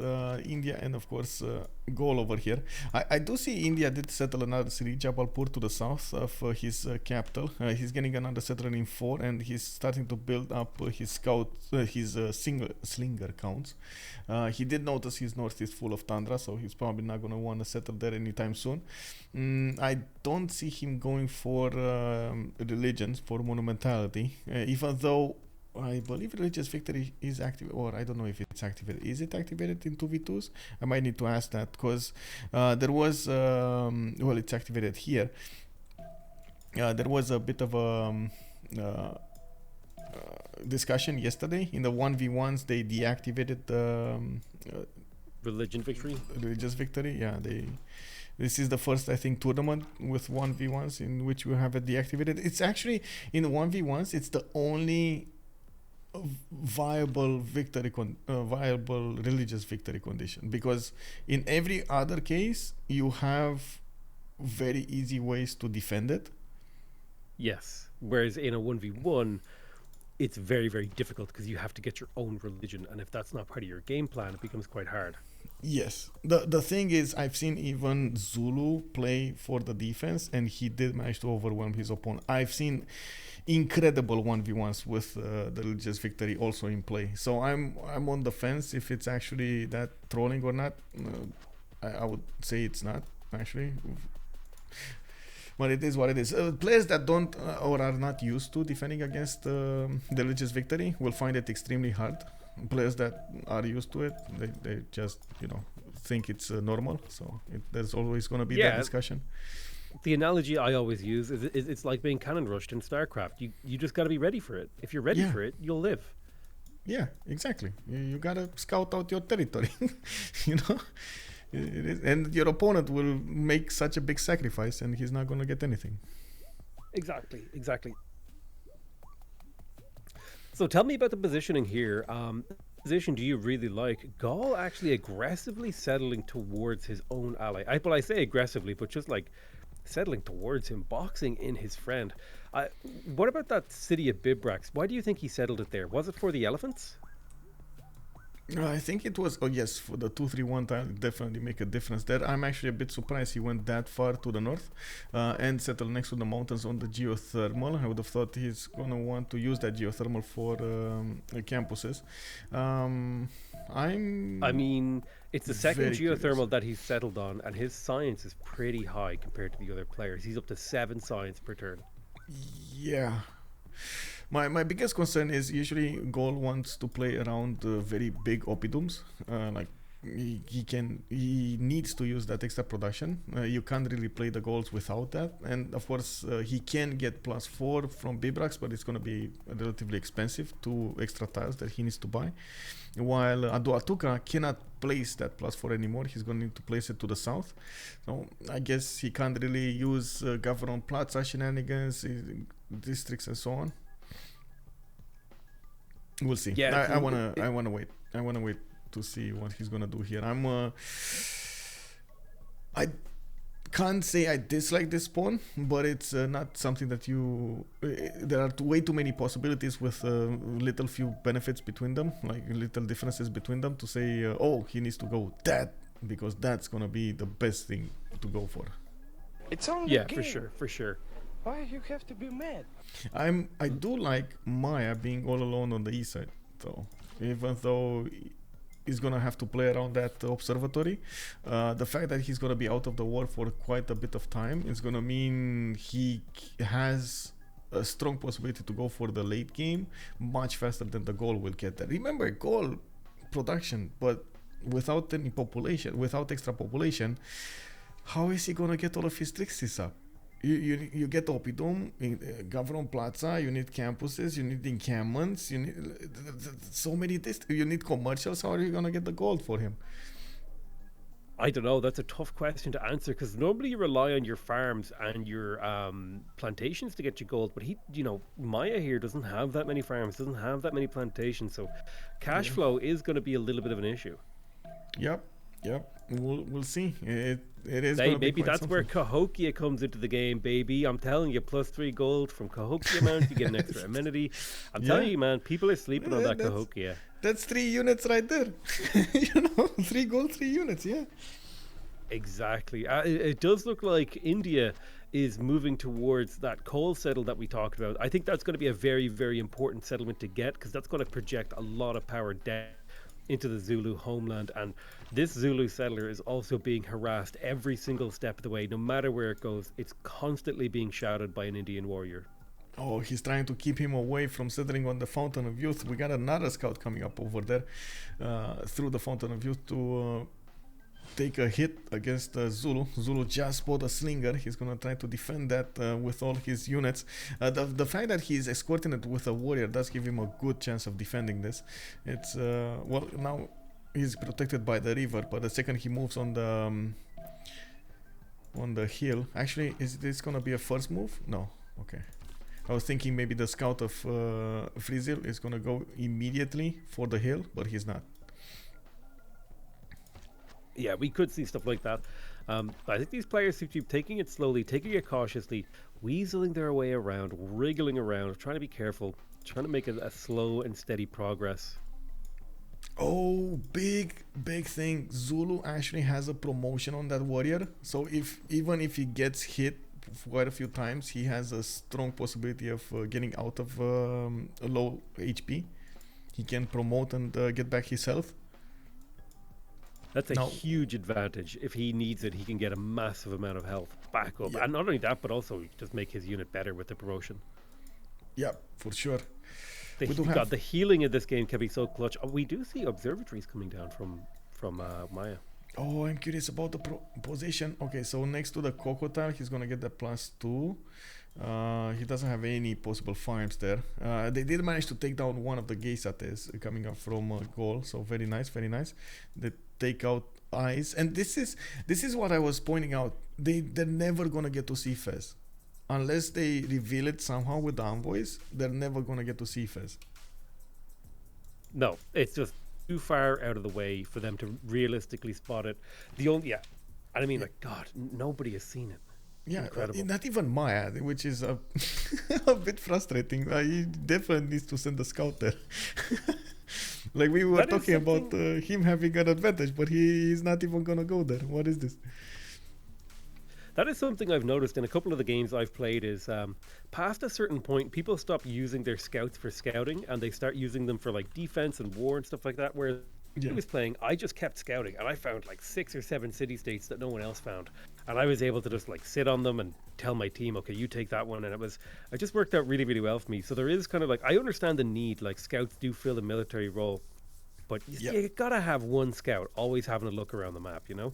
India and, of course, Gaul over here. I do see India did settle another city, Jabalpur, to the south of his capital. He's getting another settler in 4, and he's starting to build up his scout, his slinger counts. He did notice his north is full of tundra, so he's probably not going to want to settle there anytime soon. I don't see him going for religions, for monumentality, even though I believe religious victory is active, or I don't know if it's activated. Is it activated in 2v2's? I might need to ask that, because there was, well, it's activated here. There was a bit of a discussion yesterday. In the 1v1's, they deactivated Religion victory? religious victory. Yeah, this is the first, I think, tournament with 1v1's in which we have it deactivated. It's actually, in the 1v1's, it's the only viable viable religious victory condition, because in every other case you have very easy ways to defend it. Yes. Whereas in a 1v1, it's very, very difficult because you have to get your own religion, and if that's not part of your game plan, it becomes quite hard. Yes, the thing is, I've seen even Zulu play for the defense, and he did manage to overwhelm his opponent. I've seen incredible 1v1s with the religious victory also in play. So I'm on the fence if it's actually that trolling or not. I would say it's not actually, but it is what it is. Players that don't or are not used to defending against the religious victory will find it extremely hard. Players that are used to it, they just think it's normal. So there's always going to be that discussion. The analogy I always use is it's like being cannon rushed in StarCraft. You just got to be ready for it. If you're ready for it, you'll live. Yeah, exactly. You got to scout out your territory. It is, and your opponent will make such a big sacrifice, and he's not going to get anything. Exactly. So tell me about the positioning here. Position do you really like? Gaul actually aggressively settling towards his own ally. I say aggressively, but just like settling towards him, boxing in his friend. What about that city of Bibrax? Why do you think he settled it there? Was it for the elephants? I think it was, yes, for the 2-3-1 tile, definitely make a difference there. I'm actually a bit surprised he went that far to the north and settled next to the mountains on the geothermal. I would have thought he's going to want to use that geothermal for campuses. I mean, it's the second geothermal that he's settled on, and his science is pretty high compared to the other players. He's up to 7 science per turn. Yeah. My biggest concern is usually Gaul wants to play around very big oppidums. Like he needs to use that extra production. You can't really play the Gauls without that. And of course, he can get +4 from Bibrax, but it's going to be relatively expensive, 2 extra tiles that he needs to buy. While Aduatuca cannot place that +4 anymore. He's going to need to place it to the south. So I guess he can't really use Gavron Plaza shenanigans, districts and so on. We'll see. Yeah, I wanna wait. I wanna wait to see what he's gonna do here. can't say I dislike this spawn, but it's not something that you. There are way too many possibilities with little few benefits between them, like little differences between them to say, oh, he needs to go that because that's gonna be the best thing to go for. It's only Yeah, a game. for sure. Why you have to be mad? I do like Maya being all alone on the east side, though. Even though he's gonna have to play around that observatory, the fact that he's gonna be out of the war for quite a bit of time is gonna mean he has a strong possibility to go for the late game much faster than the goal will get there. Remember, goal production, but without any population, without extra population, how is he gonna get all of his trixies up? You get Oppidum, Gavron Plaza, you need campuses, you need encampments, you need so many you need commercials. How are you gonna get the gold for him? I don't know. That's a tough question to answer because normally you rely on your farms and your plantations to get you gold. But Maya here doesn't have that many farms, doesn't have that many plantations, so cash flow is going to be a little bit of an issue. Yep. We'll see. It is. Maybe that's something. where Cahokia comes into the game, baby. I'm telling you, +3 gold from Cahokia Mount. You get an extra amenity. I'm telling you, man, people are sleeping on that Cahokia. That's 3 units right there. 3 gold, 3 units. Yeah. Exactly. It does look like India is moving towards that coal settle that we talked about. I think that's going to be a very, very important settlement to get because that's going to project a lot of power down into the Zulu homeland, and this Zulu settler is also being harassed every single step of the way. No matter where it goes, it's constantly being shouted by an Indian warrior. Oh, he's trying to keep him away from settling on the Fountain of Youth. We got another scout coming up over there through the Fountain of Youth to take a hit against Zulu. Zulu just spotted a slinger. He's gonna try to defend that with all his units. The fact that he's escorting it with a warrior does give him a good chance of defending this. It's well, now he's protected by the river, but the second he moves on the hill, actually, is this gonna be a first move? No. Okay. I was thinking maybe the scout of Frizzil is gonna go immediately for the hill, but he's not. Yeah, we could see stuff like that. I think these players seem to be taking it slowly, taking it cautiously, weaseling their way around, wriggling around, trying to be careful, trying to make a slow and steady progress. Oh, big thing. Zulu actually has a promotion on that warrior. So even if he gets hit quite a few times, he has a strong possibility of getting out of a low HP. He can promote and get back his health. That's a huge advantage. If he needs it, he can get a massive amount of health back up. Yeah. And not only that, but also just make his unit better with the promotion. Yeah, for sure. The healing in this game can be so clutch. We do see observatories coming down from Maya. Oh, I'm curious about the position. Okay, so next to the crocodile, he's going to get the +2. He doesn't have any possible farms there. They did manage to take down one of the Geisates coming up from goal, so very nice. They take out eyes, and this is what I was pointing out. They're never gonna get to CFES unless they reveal it somehow with the envoys. They're never gonna get to CFES. No, it's just too far out of the way for them to realistically spot it. God, nobody has seen it. Yeah, incredible. Not even Maya, which is a bit frustrating. He definitely needs to send a scout there. Like we were talking about him having an advantage, but he's not even gonna go there. What is this? That is something I've noticed in a couple of the games I've played is past a certain point, people stop using their scouts for scouting and they start using them for like defense and war and stuff like that. Where I was playing, I just kept scouting and I found like 6 or 7 city-states that no one else found. And I was able to just like sit on them and tell my team, okay, you take that one. And it just worked out really, really well for me. So there is kind of like, I understand the need, like scouts do fill a military role, but you gotta have one scout always having a look around the map, you know?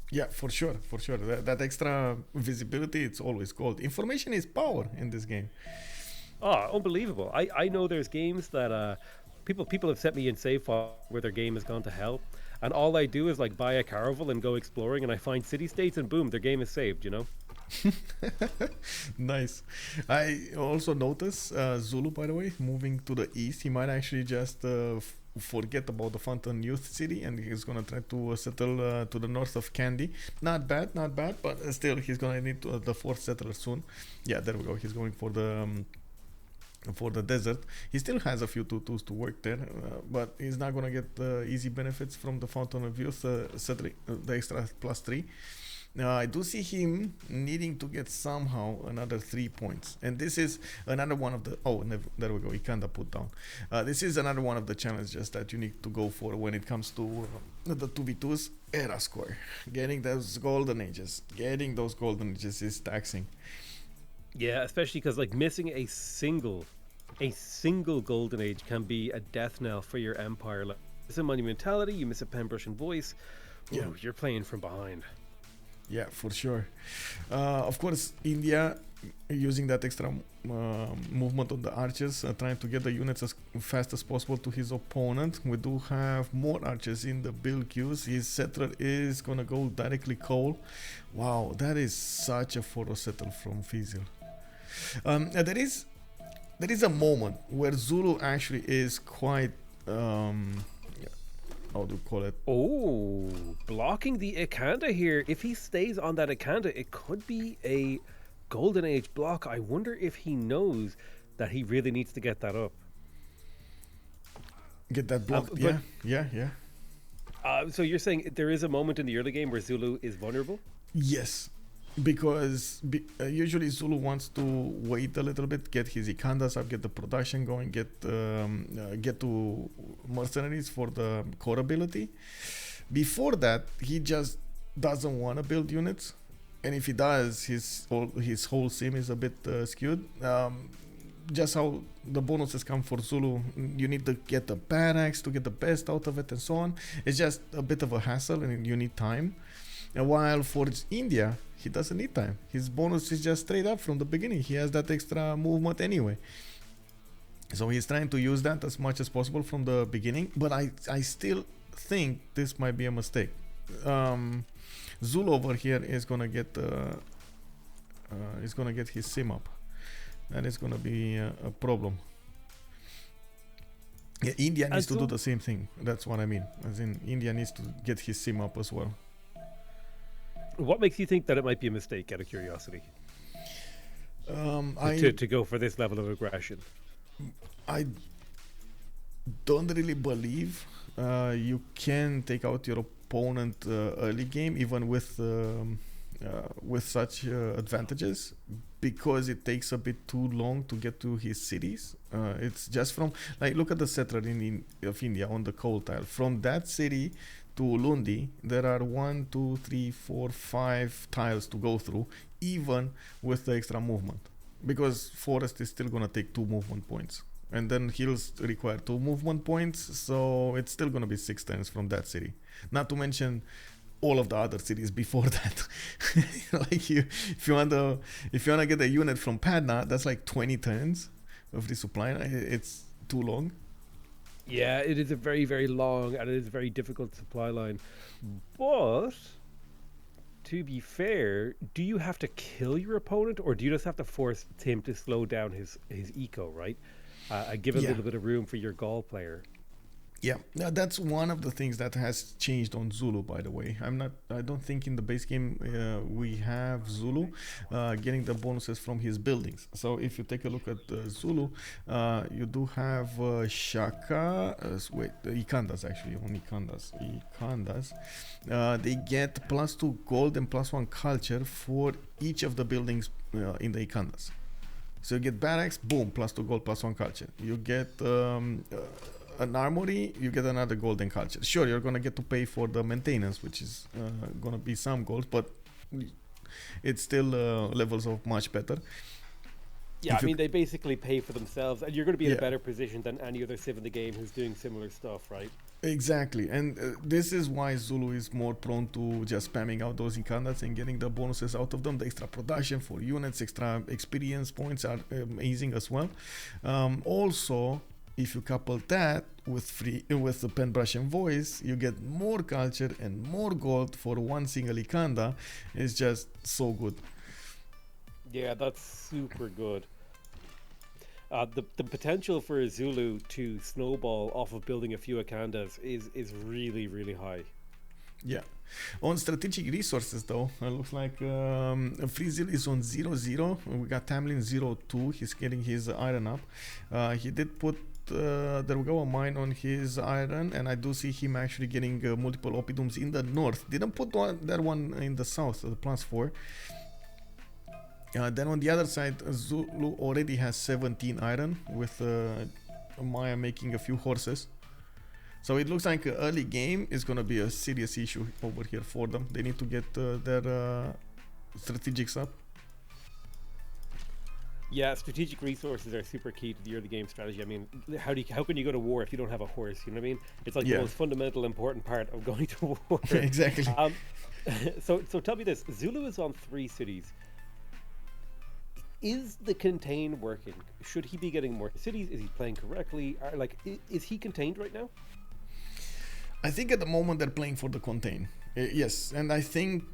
Yeah, for sure. That extra visibility, it's always gold. Information is power in this game. Oh, unbelievable. I know there's games that people have sent me in save file where their game has gone to hell, and all I do is like buy a caravel and go exploring, and I find city-states, and boom, their game is saved, you know? Nice. I also notice Zulu, by the way, moving to the east. He might actually just forget about the Fountain Youth City, and he's gonna try to settle to the north of Candy. Not bad, but still he's gonna need the fourth settler soon. Yeah, there we go. He's going for the desert. He still has a few 2-2s to work there, but he's not gonna get easy benefits from the Fountain of Youth, the extra +3. I do see him needing to get somehow another 3 points, and this is another one of the there we go, he kinda put down. This is another one of the challenges that you need to go for when it comes to the 2v2's era score. Getting those golden ages is taxing. Yeah, especially because like missing a single golden age can be a death knell for your empire. Like, you miss a monumentality, you miss a penbrush and voice. Ooh, you're playing from behind. Yeah, for sure. Of course, India using that extra movement on the archers, trying to get the units as fast as possible to his opponent. We do have more archers in the build queues. His settler is gonna go directly coal. Wow, that is such a photo settle from Fizil. There is a moment where Zulu actually is quite how do you call it? Oh, blocking the Ikanda here. If he stays on that Ikanda, it could be a golden age block. I wonder if he knows that he really needs to get that up. Get that block. Yeah. So you're saying there is a moment in the early game where Zulu is vulnerable? Yes, because usually Zulu wants to wait a little bit, get his Ikandas up, get the production going, get to mercenaries for the core ability. Before that, he just doesn't want to build units, and if he does, his whole sim is a bit skewed. Just how the bonuses come for Zulu, you need to get the barracks to get the best out of it and so on. It's just a bit of a hassle, and you need time. And while for India, he doesn't need time. His bonus is just straight up from the beginning. He has that extra movement anyway. So he's trying to use that as much as possible from the beginning. But I still think this might be a mistake. Zulu over here is gonna get his sim up. That is gonna be a problem. Yeah, India needs to do the same thing. That's what I mean. As in, India needs to get his sim up as well. What makes you think that it might be a mistake, out of curiosity? To go for this level of aggression? I don't really believe you can take out your opponent early game, even with such advantages, because it takes a bit too long to get to his cities. It's just from, like, look at the settler of India on the coal tile. From that city to Lundi, there are 1, 2, 3, 4, 5 tiles to go through, even with the extra movement, because forest is still gonna take 2 movement points, and then hills require 2 movement points, so it's still gonna be 6 turns from that city, not to mention all of the other cities before that. Like, if you wanna get a unit from Patna, that's like 20 turns of resupply. It's too long. Yeah, it is a very, very long and it is a very difficult supply line. But to be fair, do you have to kill your opponent, or do you just have to force him to slow down his eco, right? Give a little bit of room for your Gaul player. Yeah, now that's one of the things that has changed on Zulu, by the way. I don't think in the base game we have Zulu getting the bonuses from his buildings. So if you take a look at Zulu, you do have Shaka, Ikandas actually, on Ikandas. They get +2 gold and +1 culture for each of the buildings in the Ikandas. So you get barracks, boom, +2 gold, +1 culture. You get an armory, you get another golden culture. Sure, you're gonna get to pay for the maintenance, which is gonna be some gold, but it's still levels of much better. Yeah, I mean, they basically pay for themselves, and you're going to be in a better position than any other civ in the game who's doing similar stuff, right? Exactly, and this is why Zulu is more prone to just spamming out those Ikandas and getting the bonuses out of them. The extra production for units, extra experience points are amazing as well. Also, if you couple that with the pen, brush, and voice, you get more culture and more gold for one single Ikanda. It's just so good. Yeah, that's super good. The potential for Zulu to snowball off of building a few Akandas is really, really high. Yeah. On strategic resources, though, it looks like Freezil is on 0-0. We got Tamlin 0-2. He's getting his iron up. He did put there we go, a mine on his iron, and I do see him actually getting multiple oppidums in the north. Didn't put that one in the south, the +4. Then on the other side, Zulu already has 17 iron, with Maya making a few horses. So it looks like early game is going to be a serious issue over here for them. They need to get their strategics up. Yeah, strategic resources are super key to the early game strategy. I mean, how can you go to war if you don't have a horse? You know what I mean? It's like the most fundamental, important part of going to war. Exactly. So tell me this: Zulu is on 3 cities. Is the contain working? Should he be getting more cities? Is he playing correctly? Is he contained right now? I think at the moment they're playing for the contain. Yes, and I think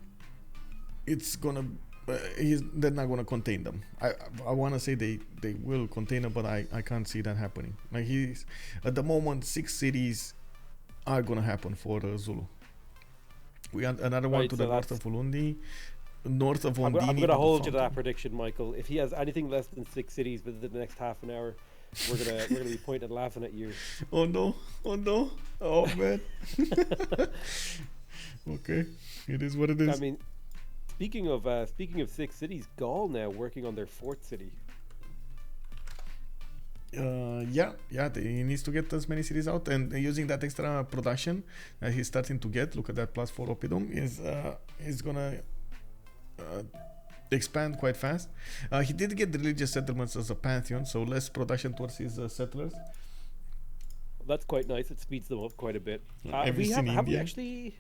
it's gonna. They're not gonna contain them. I want to say they will contain them, but I can't see that happening. Like he's at the moment 6 cities are gonna happen for Zulu. We got another one to the north of Ulundi, north of Ondini. I'm gonna hold you to that prediction, Michael. If he has anything less than 6 cities within the next half an hour, we're gonna be pointing and laughing at you. Oh no! Oh man! Okay, it is what it is. I mean, speaking of 6 cities, Gaul now working on their 4th city. Yeah, he needs to get as many cities out, and using that extra production that he's starting to get. Look at that +4 oppidum is gonna expand quite fast. He did get religious settlements as a pantheon, so less production towards his settlers. That's quite nice. It speeds them up quite a bit. Have we actually?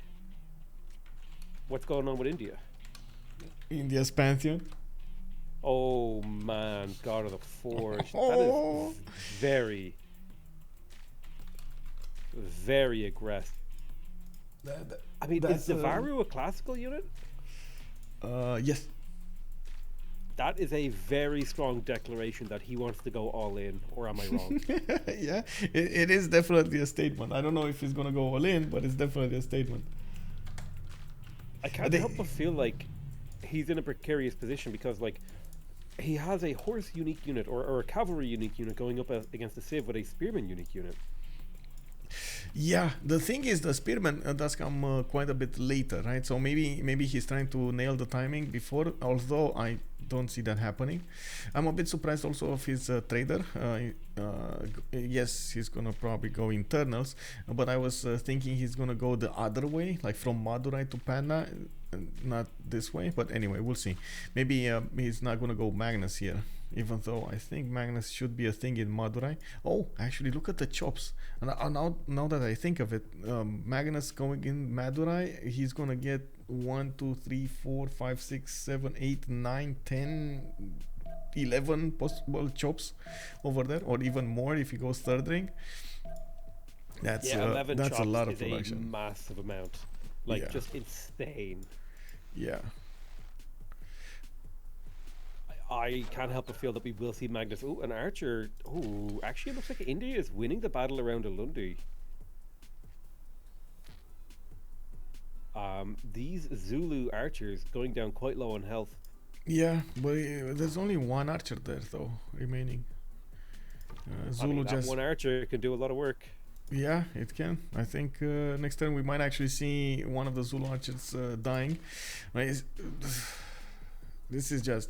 What's going on with India? India's pantheon. Oh man, God of the Forge. That is very, very aggressive. I mean, is Zavaru a classical unit? Yes. That is a very strong declaration that he wants to go all in, or am I wrong? Yeah, it is definitely a statement. I don't know if he's gonna go all in, but it's definitely a statement. I can't help but feel like he's in a precarious position because, like, he has a horse unique unit or a cavalry unique unit going up against the Civ with a spearman unique unit. Yeah, the thing is, the spearman does come quite a bit later, right? So maybe he's trying to nail the timing before, although I don't see that happening. I'm a bit surprised also of his trader. Yes, he's gonna probably go internals, but I was thinking he's gonna go the other way, like from Madurai to Panna, not this way. But anyway, we'll see. Maybe he's not gonna go Magnus here, even though I think Magnus should be a thing in Madurai. Oh, actually, look at the chops. And now that I think of it, Magnus going in Madurai, he's gonna get 1, 2, 3, 4, 5, 6, 7, 8, 9, 10, 11 possible chops over there, or even more if he goes third ring. That's 11 that's a lot of is production. a massive amount, just insane. Yeah. I can't help but feel that we will see Magnus. Oh, an archer. Oh, actually, it looks like India is winning the battle around Ulundi. These Zulu archers going down quite low on health. Yeah, but there's only one archer there, though, remaining. Zulu that one archer can do a lot of work. Yeah, it can. I think next time we might actually see one of the Zulu archers dying. This is just...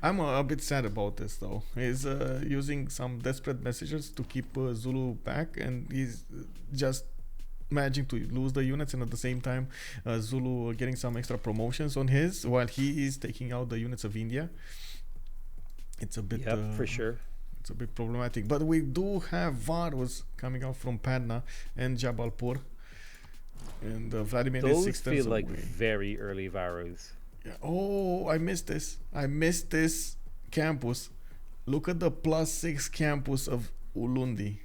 I'm a bit sad about this, though. He's using some desperate messages to keep Zulu back, and he's just managing to lose the units, and at the same time Zulu getting some extra promotions on his, while he is taking out the units of India. It's a bit... for sure. It's a bit problematic. But we do have Varus coming out from Patna and Jabalpur. And Vladimir is 6 turns feel away. like very early Varus. Yeah. Oh, I missed this. I missed this campus. Look at the +6 campus of Ulundi.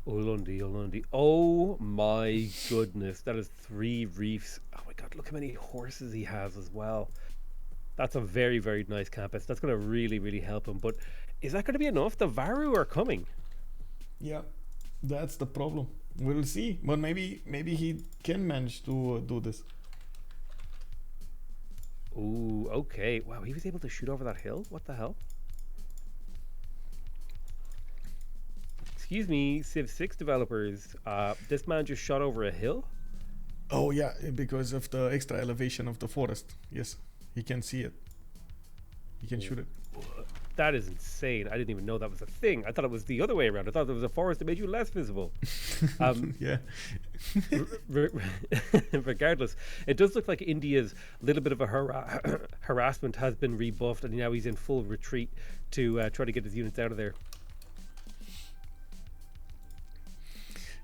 Ulundi. Oh my goodness. That is 3 reefs. Oh my god, look how many horses he has as well. That's a very, very nice campus. That's going to really, really help him. But is that going to be enough? The Varu are coming. Yeah, that's the problem. We'll see, but maybe he can manage to do this. Ooh, okay. Wow, he was able to shoot over that hill? What the hell? Excuse me, Civ 6 developers. This man just shot over a hill? Oh yeah, because of the extra elevation of the forest. Yes, he can see it. He can shoot it. That is insane. I didn't even know that was a thing. I thought it was the other way around. I thought there was a forest that made you less visible. Yeah. Regardless, it does look like India's little bit of a harassment has been rebuffed, and now he's in full retreat to try to get his units out of there.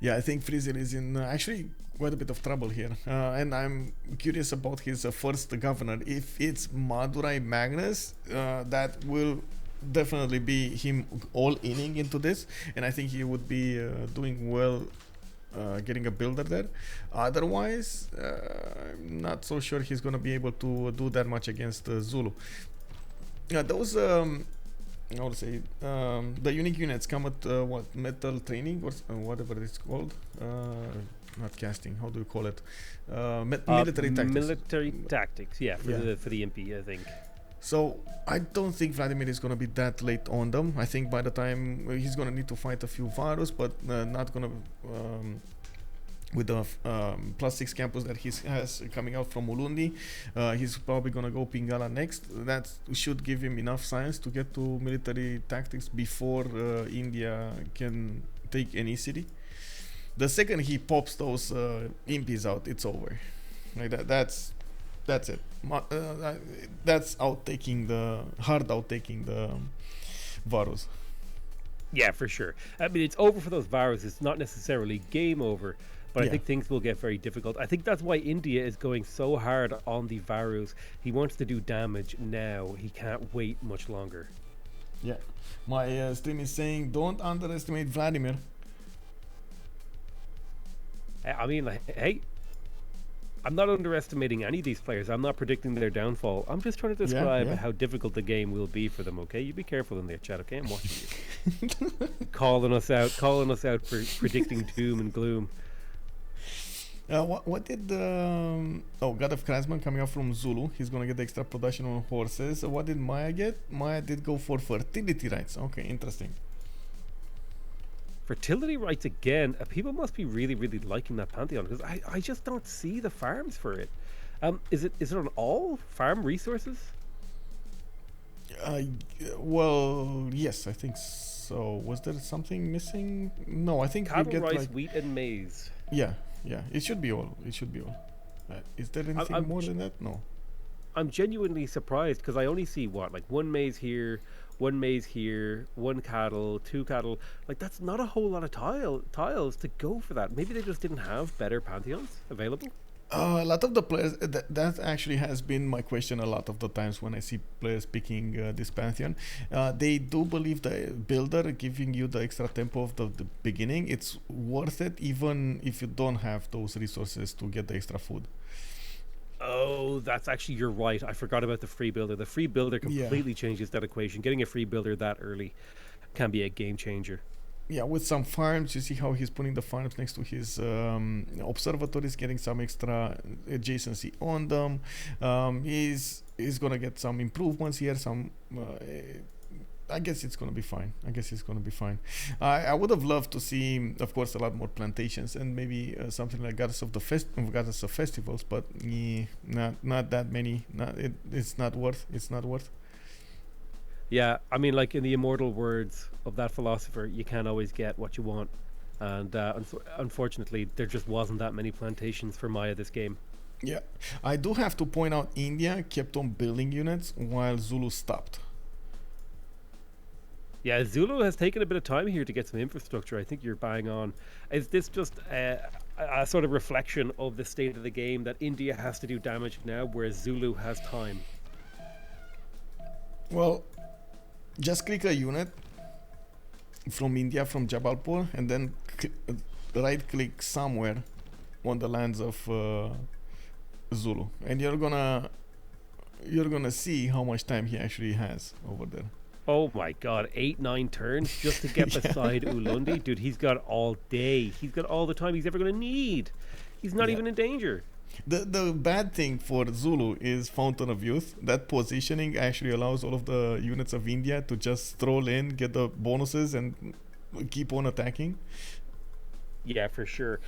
Yeah, I think Frizzle is in actually quite a bit of trouble here. And I'm curious about his first governor. If it's Madurai Magnus, that will definitely be him all inning into this. And I think he would be doing well getting a builder there. Otherwise, I'm not so sure he's going to be able to do that much against Zulu. Those... I would say the unique units come at what, metal training or whatever it's called, not casting. How do you call it? Military tactics. Military tactics, yeah, for the MP, I think. So I don't think Vladimir is gonna be that late on them. I think by the time he's gonna need to fight a few Varus, but not gonna. With the +6 campus that he has coming out from Ulundi, he's probably gonna go Pingala next. That should give him enough science to get to military tactics before India can take any city. The second he pops those impies out, it's over. Like that's it. That's outtaking the Varus. Yeah, for sure. I mean, it's over for those Varus. It's not necessarily game over. But I think things will get very difficult. I think that's why India is going so hard on the Varus. He wants to do damage now. He can't wait much longer. Yeah. My stream is saying, don't underestimate Vladimir. I mean, like, hey, I'm not underestimating any of these players. I'm not predicting their downfall. I'm just trying to describe how difficult the game will be for them, okay? You be careful in there, chat, okay? I'm watching you. calling us out for predicting doom and gloom. What did God of Craftsman coming out from Zulu? He's gonna get the extra production on horses. What did Maya get? Maya did go for fertility rights. Okay, interesting. Fertility rights again. People must be really, really liking that Pantheon because I just don't see the farms for it. Is it on all farm resources? Well, yes, I think so. Was there something missing? No, I think cattle, we get rice, like wheat, and maize. Yeah, it should be all. Is there anything more than that? No. I'm genuinely surprised because I only see one maize here, one cattle, 2 cattle. Like that's not a whole lot of tiles to go for that. Maybe they just didn't have better pantheons available. A lot of the players, that actually has been my question a lot of the times when I see players picking this Pantheon. They do believe the builder giving you the extra tempo of the beginning, it's worth it even if you don't have those resources to get the extra food. Oh, that's actually, you're right. I forgot about the free builder. The free builder completely changes that equation. Getting a free builder that early can be a game changer. Yeah, with some farms, you see how he's putting the farms next to his observatories, getting some extra adjacency on them. He's gonna get some improvements here. I guess it's gonna be fine. I would have loved to see, of course, a lot more plantations and maybe something like Goddess of Festivals, but not that many. It's not worth. Yeah, I mean, like in the immortal words of that philosopher, you can't always get what you want. And unfortunately, there just wasn't that many plantations for Maya this game. Yeah, I do have to point out India kept on building units while Zulu stopped. Yeah, Zulu has taken a bit of time here to get some infrastructure. I think you're bang on. Is this just a sort of reflection of the state of the game that India has to do damage now, whereas Zulu has time? Well, just click a unit from India, from Jabalpur, and then right click somewhere on the lands of Zulu, and you're gonna you're gonna see how much time he actually has over there. Oh my god, 8-9 turns just to get beside Ulundi? Dude, he's got all day. He's got all the time he's ever going to need. He's not even in danger. The bad thing for Zulu is Fountain of Youth. That positioning actually allows all of the units of India to just stroll in, get the bonuses, and keep on attacking. Yeah, for sure.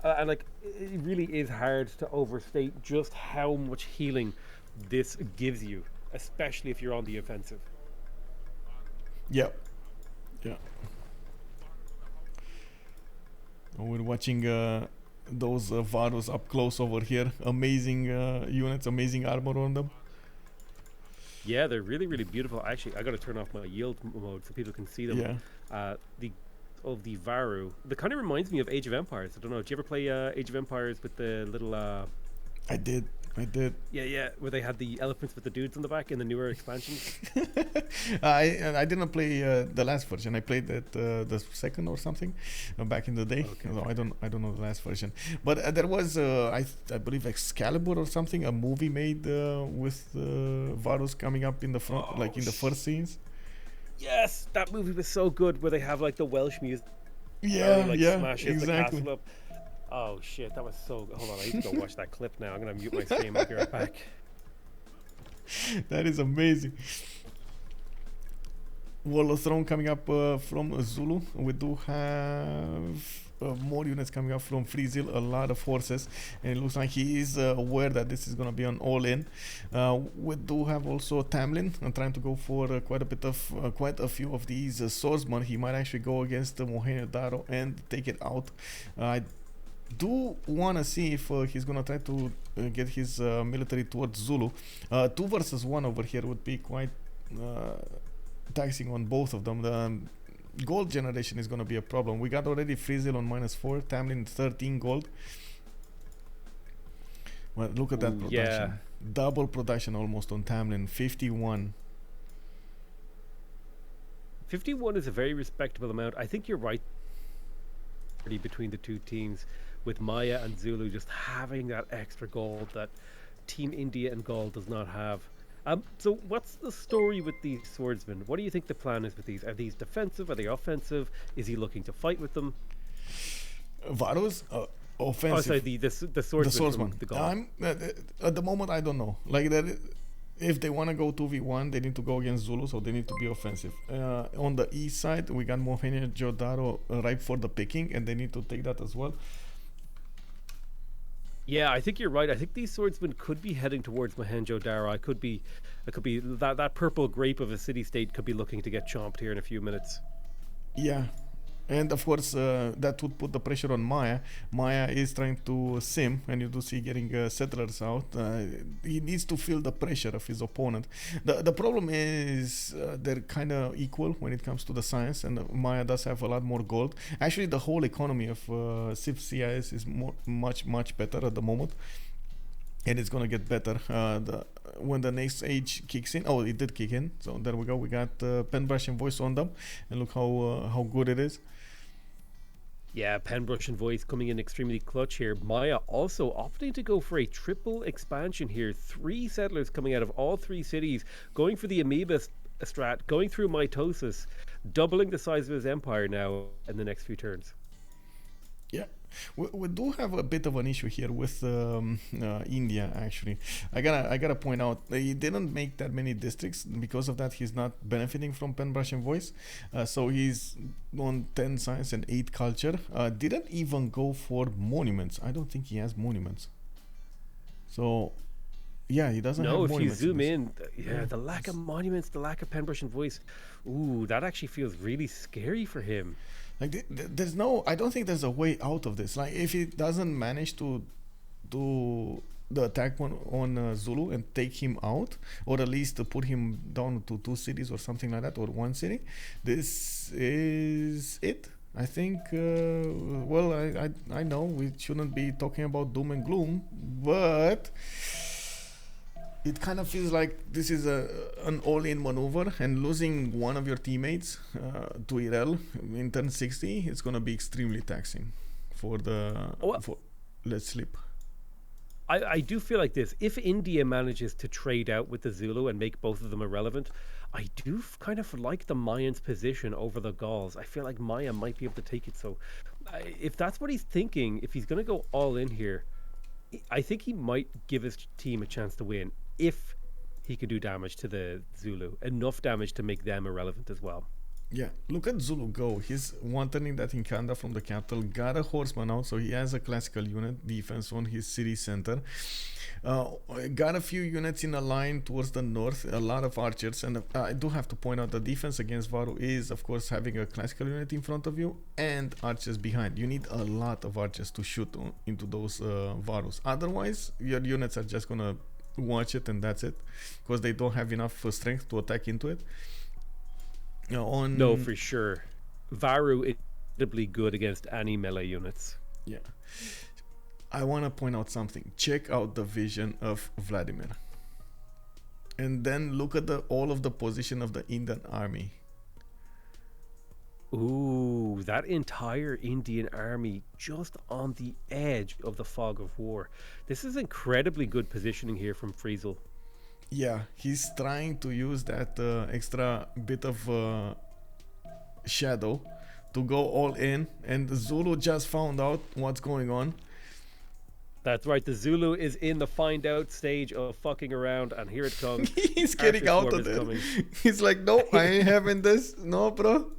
And like, it really is hard to overstate just how much healing this gives you, especially if you're on the offensive. Yeah. We're watching those Varus up close over here. Amazing units, amazing armor on them. Yeah, they're really, really beautiful. Actually, I got to turn off my yield mode so people can see them. Yeah. The Varu. That kind of reminds me of Age of Empires. I don't know. Did you ever play Age of Empires with the little? I did. Yeah. Where they had the elephants with the dudes on the back in the newer expansions. I didn't play the last version. I played the second or something back in the day. Okay. So I don't know the last version. But there was I believe Excalibur or something, a movie made with Varus coming up in the front, like in the first scenes. Yes, that movie was so good. Where they have like the Welsh music. Yeah, Smashes exactly. the castle up. Oh shit, that was so good. Hold on, I need to go watch that clip now. I'm gonna mute my stream. I'll be right back. That is amazing. Wall of Throne coming up from Zulu. We do have more units coming up from Freezil, a lot of horses, and it looks like he is aware that this is going to be an all-in. We do have also Tamlin trying to go for quite a few of these swordsmen. He might actually go against Mohenjo-Daro and take it out. I do want to see if he's going to try to get his military towards Zulu. 2 versus 1 over here would be quite taxing on both of them. The gold generation is going to be a problem. We got already Frizzle on -4, Tamlin 13 gold. Well, look at that production. Yeah. Double production almost on Tamlin, 51. 51 is a very respectable amount. I think you're right between the two teams, with Maya and Zulu just having that extra gold that Team India and Gaul does not have. So what's the story with these swordsmen? What do you think the plan is with these? Are these defensive? Are they offensive? Is he looking to fight with them? Varus, offensive. Oh, sorry, the swordsman. The swordsman. From the Gaul. At the moment, I don't know. Like that, if they want to go 2v1, they need to go against Zulu, so they need to be offensive. On the east side, we got Mohenjo-Daro ripe for the picking, and they need to take that as well. Yeah, I think you're right. I think these swordsmen could be heading towards Mohenjo-Daro. It could be that purple grape of a city-state could be looking to get chomped here in a few minutes. Yeah, and of course that would put the pressure on Maya. Maya is trying to sim, and you do see getting settlers out. He needs to feel the pressure of his opponent. The problem is they're kind of equal when it comes to the science, and Maya does have a lot more gold. Actually, the whole economy of CivCIS is much better at the moment. And it's gonna get better when the next age kicks in. Oh, it did kick in. So there we go. We got Penbrush and Voice on them, and look how good it is. Yeah, Penbrush and Voice coming in extremely clutch here. Maya also opting to go for a triple expansion here. 3 settlers coming out of all 3 cities, going for the amoeba strat, going through mitosis, doubling the size of his empire now in the next few turns. Yeah, we do have a bit of an issue here with India. Actually, I gotta point out he didn't make that many districts. Because of that, he's not benefiting from Penbrush and Voice. So he's on 10 science and 8 culture. Didn't even go for monuments. I don't think he has monuments. So yeah, he doesn't have monuments. No, if you zoom in, the lack of monuments, the lack of Penbrush and Voice, ooh, that actually feels really scary for him. Like there's no, I don't think there's a way out of this. Like if he doesn't manage to do the attack on Zulu and take him out, or at least to put him down to 2 cities or something like that, or 1 city, this is it. I think, well, I know we shouldn't be talking about doom and gloom, but it kind of feels like this is an all-in maneuver, and losing one of your teammates to Irel in turn 60, it's going to be extremely taxing for the... Let's sleep. I do feel like this. If India manages to trade out with the Zulu and make both of them irrelevant, I do kind of like the Mayans' position over the Gauls. I feel like Maya might be able to take it. So, if that's what he's thinking, if he's going to go all in here, I think he might give his team a chance to win if he can do damage to the Zulu. Enough damage to make them irrelevant as well. Yeah, look at Zulu go. He's one-turning that Inkanda from the capital, got a horseman out, so he has a classical unit defense on his city center. Got a few units in a line towards the north, a lot of archers, and I do have to point out the defense against Varu is, of course, having a classical unit in front of you and archers behind. You need a lot of archers to shoot into those Varus. Otherwise, your units are just gonna watch it and that's it, because they don't have enough strength to attack into it. No, for sure. Varu is incredibly good against any melee units. Yeah. I want to point out something. Check out the vision of Vladimir. And then look at all of the position of the Indian army. Ooh, that entire Indian army just on the edge of the fog of war. This is incredibly good positioning here from Friesel. Yeah, he's trying to use that extra bit of shadow to go all in, and the Zulu just found out what's going on. That's right, the Zulu is in the find out stage of fucking around, and here it comes. He's getting out of it. He's like, no, I ain't having this. No, bro.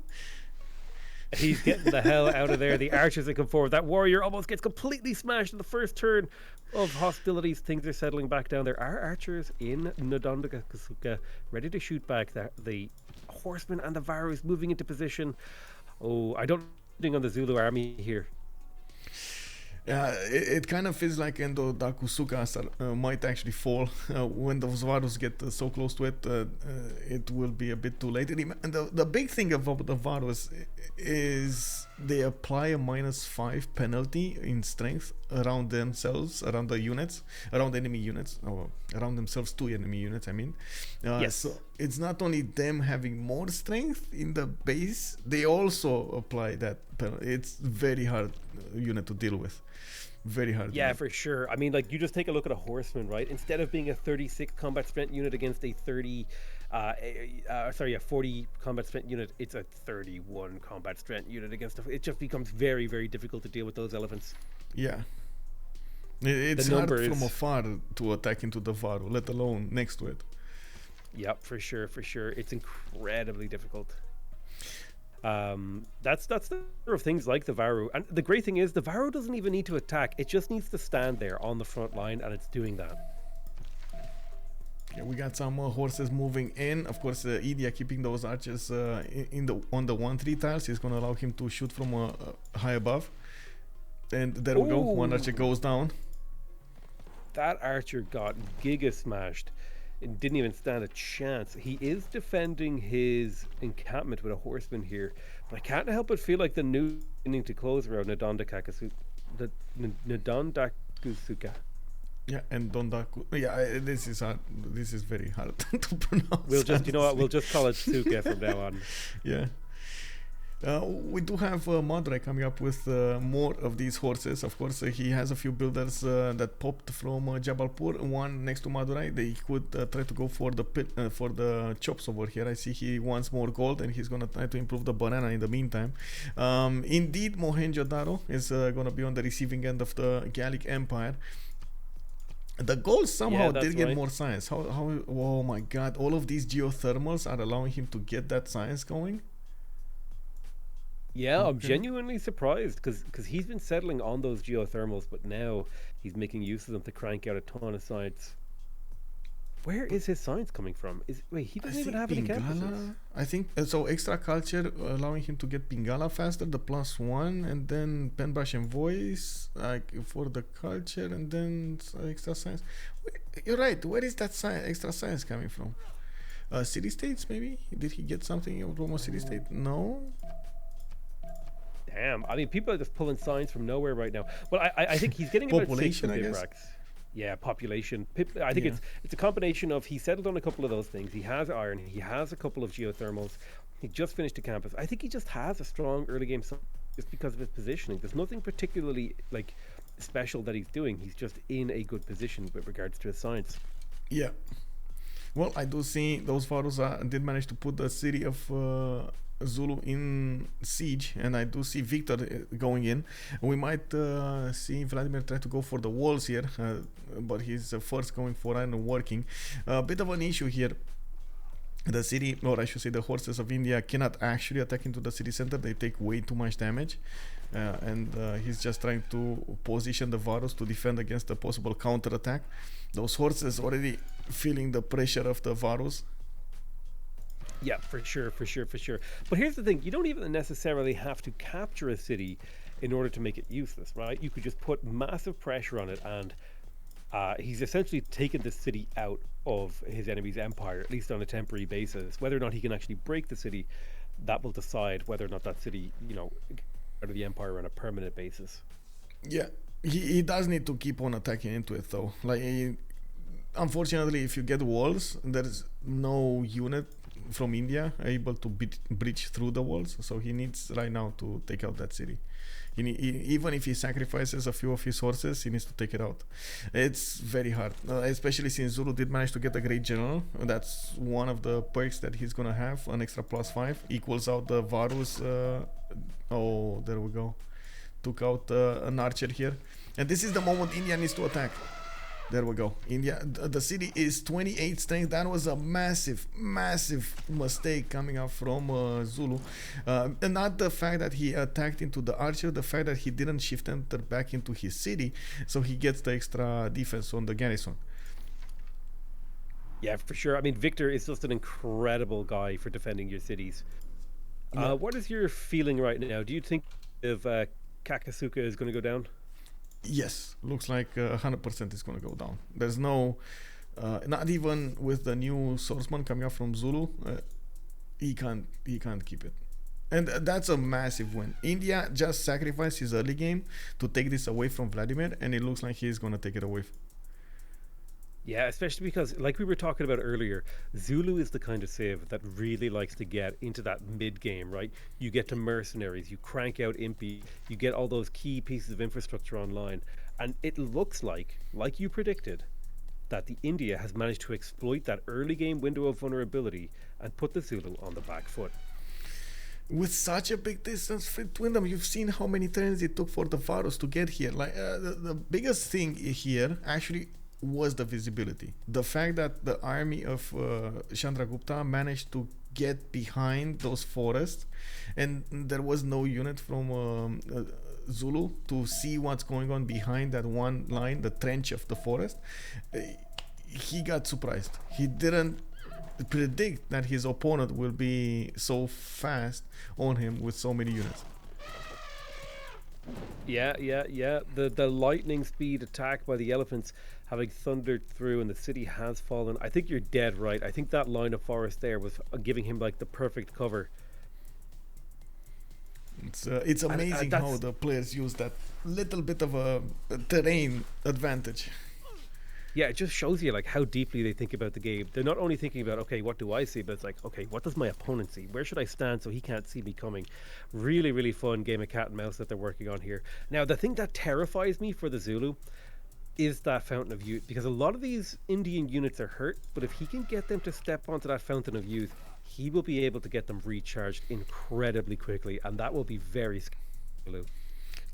He's getting the hell out of there. The archers that come forward. That warrior almost gets completely smashed in the first turn of hostilities. Things are settling back down. There are archers in Nadandakasuka ready to shoot back. The horsemen and the Varus moving into position. Oh, I don't think on the Zulu army here. Yeah, it kind of feels like Endo Dakusuka might actually fall when those Varus get so close to it. It will be a bit too late. And the big thing about the Varus is they apply a -5 penalty in strength around themselves, around the units, around enemy units, or around themselves to enemy units, I mean. Yes. So it's not only them having more strength in the base, they also apply that penalty. It's very hard unit to deal with. Very hard. Yeah, for sure. I mean, like, you just take a look at a horseman, right? Instead of being a 36 combat strength unit against a 40 combat strength unit, it's a 31 combat strength unit against it just becomes very, very difficult to deal with those elephants. Yeah. It's hard from afar to attack into the Varu, let alone next to it. Yep, for sure, for sure. It's incredibly difficult. That's the sort of things like the Varu. And the great thing is the Varu doesn't even need to attack. It just needs to stand there on the front line, and it's doing that. Yeah, we got some horses moving in. Of course, Idia keeping those archers on the 1-3 tiles. He's going to allow him to shoot from high above. And there we go. One archer goes down. That archer got giga smashed. It didn't even stand a chance. He is defending his encampment with a horseman here, but I can't help but feel like the new beginning to close around Nadandakasuka. Yeah, and Dondaku. Yeah, this is hard. This is very hard to pronounce. We'll just, you know what? We'll just call it Suka from now on. Yeah. We do have Madurai coming up with more of these horses. Of course, he has a few builders that popped from Jabalpur. One next to Madurai. They could try to go for the chops over here. I see he wants more gold, and he's gonna try to improve the banana in the meantime. Indeed, Mohenjo-Daro is gonna be on the receiving end of the Gallic Empire. The gold somehow did get more science. How? Oh my God! All of these geothermals are allowing him to get that science going. Yeah, I'm genuinely surprised because he's been settling on those geothermals, but now he's making use of them to crank out a ton of science. Where is his science coming from? Wait, he doesn't even have any campuses. I think so. Extra culture allowing him to get Pingala faster, the +1, and then pen brush and voice like for the culture, and then extra science. You're right. Where is that extra science coming from? City states maybe? Did he get something from a city state? No. Damn, I mean, people are just pulling signs from nowhere right now. Well, I think he's getting about 6 from Bibrax. Yeah, population. I think it's a combination of he settled on a couple of those things. He has iron. He has a couple of geothermals. He just finished a campus. I think he just has a strong early game just because of his positioning. There's nothing particularly like special that he's doing. He's just in a good position with regards to his science. Yeah. Well, I do see those photos did manage to put the city of Zulu in siege, and I do see Victor going in. We might see Vladimir try to go for the walls here, but he's first going for and working. A bit of an issue here. The city, or I should say the horses of India, cannot actually attack into the city center. They take way too much damage. And he's just trying to position the Varus to defend against a possible counterattack. Those horses already feeling the pressure of the Varus. Yeah, for sure. But here's the thing, you don't even necessarily have to capture a city in order to make it useless, right? You could just put massive pressure on it, and he's essentially taken the city out of his enemy's empire, at least on a temporary basis. Whether or not he can actually break the city, that will decide whether or not that city, out of the empire on a permanent basis. Yeah, he does need to keep on attacking into it though. Unfortunately, if you get walls, there's no unit from India able to breach through the walls, so he needs right now to take out that city. Even if he sacrifices a few of his horses, he needs to take it out. It's very hard, especially since Zulu did manage to get a great general. That's one of the perks that he's gonna have, an extra +5, equals out the Varus. Oh, there we go. Took out an archer here, and this is the moment India needs to attack. There we go. India, the city is 28 strength. That was a massive mistake coming up from Zulu. And not the fact that he attacked into the archer, the fact that he didn't shift enter back into his city, so he gets the extra defense on the garrison. Yeah, for sure. I mean, Victor is just an incredible guy for defending your cities. Yeah. What is your feeling right now? Do you think if Kakasuka is going to go down? Yes, looks like 100% is going to go down. There's no, not even with the new swordsman coming up from Zulu, he can't keep it. And that's a massive win. India just sacrificed his early game to take this away from Vladimir, and it looks like he's going to take it away. Yeah, especially because, like we were talking about earlier, Zulu is the kind of civ that really likes to get into that mid-game, right? You get to mercenaries, you crank out Impy, you get all those key pieces of infrastructure online, and it looks like you predicted, that the India has managed to exploit that early game window of vulnerability and put the Zulu on the back foot. With such a big distance between them, you've seen how many turns it took for the Varus to get here. The biggest thing here actually was the visibility. The fact that the army of Chandragupta managed to get behind those forests, and there was no unit from Zulu to see what's going on behind that one line, the trench of the forest. He got surprised. He didn't predict that his opponent will be so fast on him with so many units. Yeah. The lightning speed attack by the elephants having thundered through, and the city has fallen. I think you're dead right. I think that line of forest there was giving him like the perfect cover. It's amazing how the players use that little bit of a terrain advantage. Yeah, it just shows you like how deeply they think about the game. They're not only thinking about, okay, what do I see, but it's like, okay, what does my opponent see? Where should I stand so he can't see me coming? Really, really fun game of cat and mouse that they're working on here. Now, the thing that terrifies me for the Zulu is that Fountain of Youth, because a lot of these Indian units are hurt, but if he can get them to step onto that Fountain of Youth, he will be able to get them recharged incredibly quickly, and that will be very scary.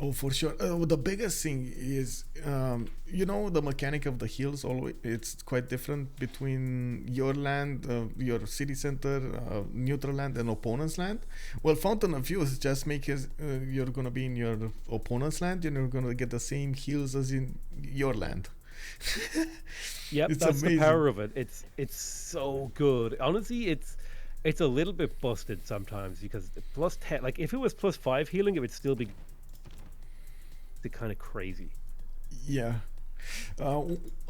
Oh, for sure. The biggest thing is, the mechanic of the hills. Always, it's quite different between your land, your city center, neutral land, and opponent's land. Well, Fountain of Youth just makes you're gonna be in your opponent's land, and you're gonna get the same hills as in your land. Yep, that's amazing. The power of it. It's so good. Honestly, it's a little bit busted sometimes because +10. Like if it was +5 healing, it would still be kind of crazy. Yeah.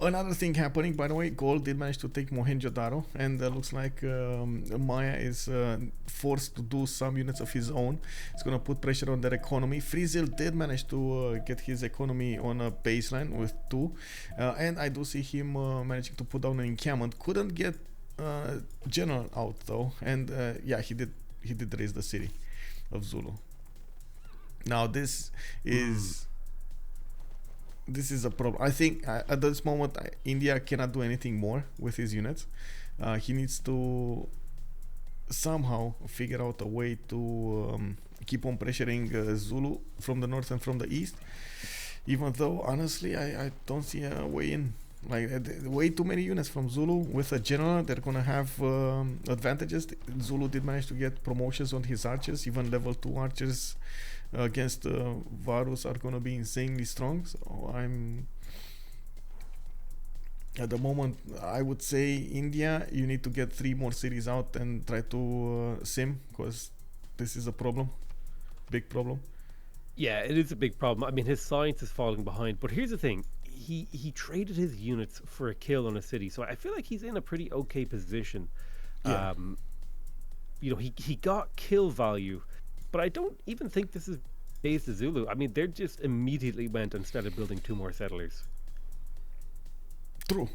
Another thing happening, by the way, Gold did manage to take Mohenjo-Daro, and looks like Maya is forced to do some units of his own. It's gonna put pressure on their economy. Frizzle did manage to get his economy on a baseline with 2, and I do see him managing to put down an encampment. Couldn't get general out though, and he did raise the city of Zulu. Now this is this is a problem. I think at this moment, India cannot do anything more with his units. He needs to somehow figure out a way to keep on pressuring Zulu from the north and from the east. Even though, honestly, I don't see a way in. Like, way too many units from Zulu with a general. They're gonna have advantages. Zulu did manage to get promotions on his archers. Even level 2 archers against Varus are gonna be insanely strong. So I'm at the moment, I would say India, you need to get 3 more cities out and try to sim, because this is a problem, big problem. Yeah, it is a big problem. I mean, his science is falling behind. But here's the thing: he traded his units for a kill on a city, so I feel like he's in a pretty okay position. Yeah. You know, he got kill value, but I don't even think this is based to Zulu. I mean, they just immediately went and started building 2 more settlers. True.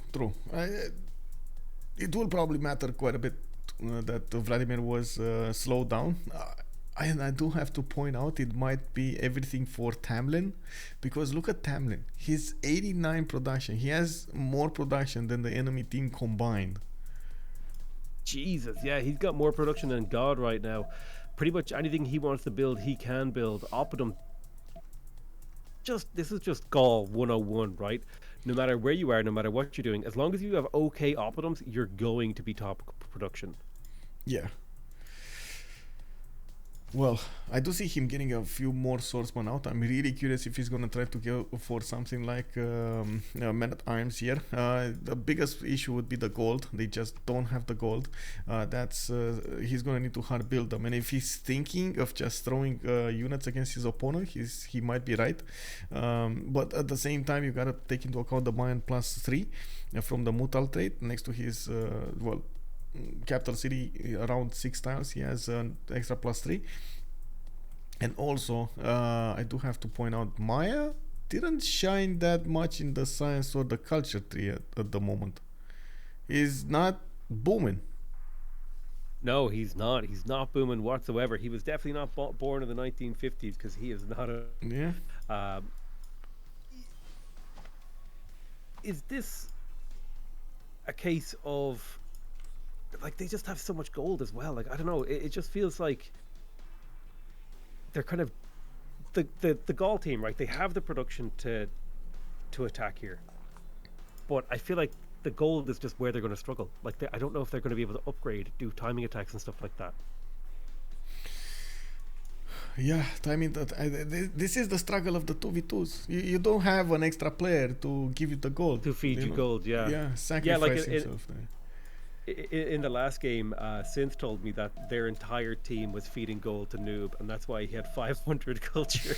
It will probably matter quite a bit that Vladimir was slowed down. And I do have to point out it might be everything for Tamlin, because look at Tamlin. He's 89 production. He has more production than the enemy team combined. Jesus, yeah, he's got more production than God right now. Pretty much anything he wants to build, he can build. Oppidum, this is just Gaul 101, right? No matter where you are, no matter what you're doing, as long as you have okay Oppidums, you're going to be top production. Yeah. Well, I do see him getting a few more swordsmen out. I'm really curious if he's going to try to go for something like men at arms here. The biggest issue would be the gold. They just don't have the gold. He's going to need to hard build them. And if he's thinking of just throwing units against his opponent, he might be right. But at the same time, you got to take into account the Mayan +3 from the Mutal trait next to his capital city around 6 tiles. He has an extra +3. And also I do have to point out, Maya didn't shine that much in the science or the culture tree at the moment. He's not booming. No, he's not booming whatsoever. He was definitely not born in the 1950s, because he is not a is this a case of, like, they just have so much gold as well? Like, I don't know, it just feels like they're kind of the Gaul team, right? They have the production to attack here, but I feel like the gold is just where they're going to struggle. Like, I don't know if they're going to be able to upgrade, do timing attacks and stuff like that. Yeah, timing that. This is the struggle of the 2v2's. You don't have an extra player to give you the gold, to feed you gold. Yeah, sacrifice himself. In the last game, Synth told me that their entire team was feeding gold to Noob, and that's why he had 500 culture.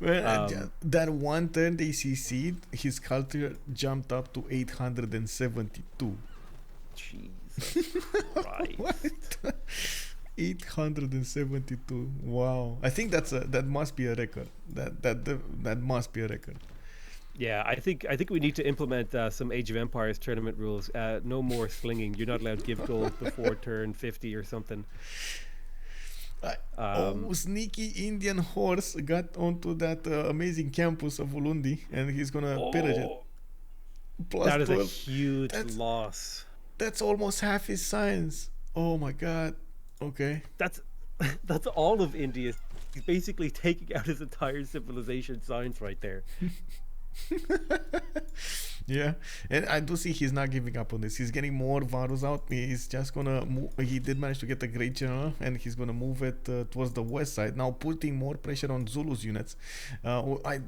Well, that one turn they CC'd, his culture jumped up to 872. Jesus Christ. What? 872. Wow. I think that must be a record. That must be a record. Yeah, I think we need to implement some Age of Empires tournament rules. No more slinging. You're not allowed to give gold before turn 50 or something. Sneaky Indian horse got onto that amazing campus of Ulundi, and he's gonna pillage it. That is 12. a huge loss. That's almost half his science. Oh my god. Okay. That's all of India. He's basically taking out his entire civilization science right there. Yeah, and I do see he's not giving up on this. He's getting more Varus out. He's just gonna move. He did manage to get a great general, and he's gonna move it towards the west side, now putting more pressure on Zulu's units. I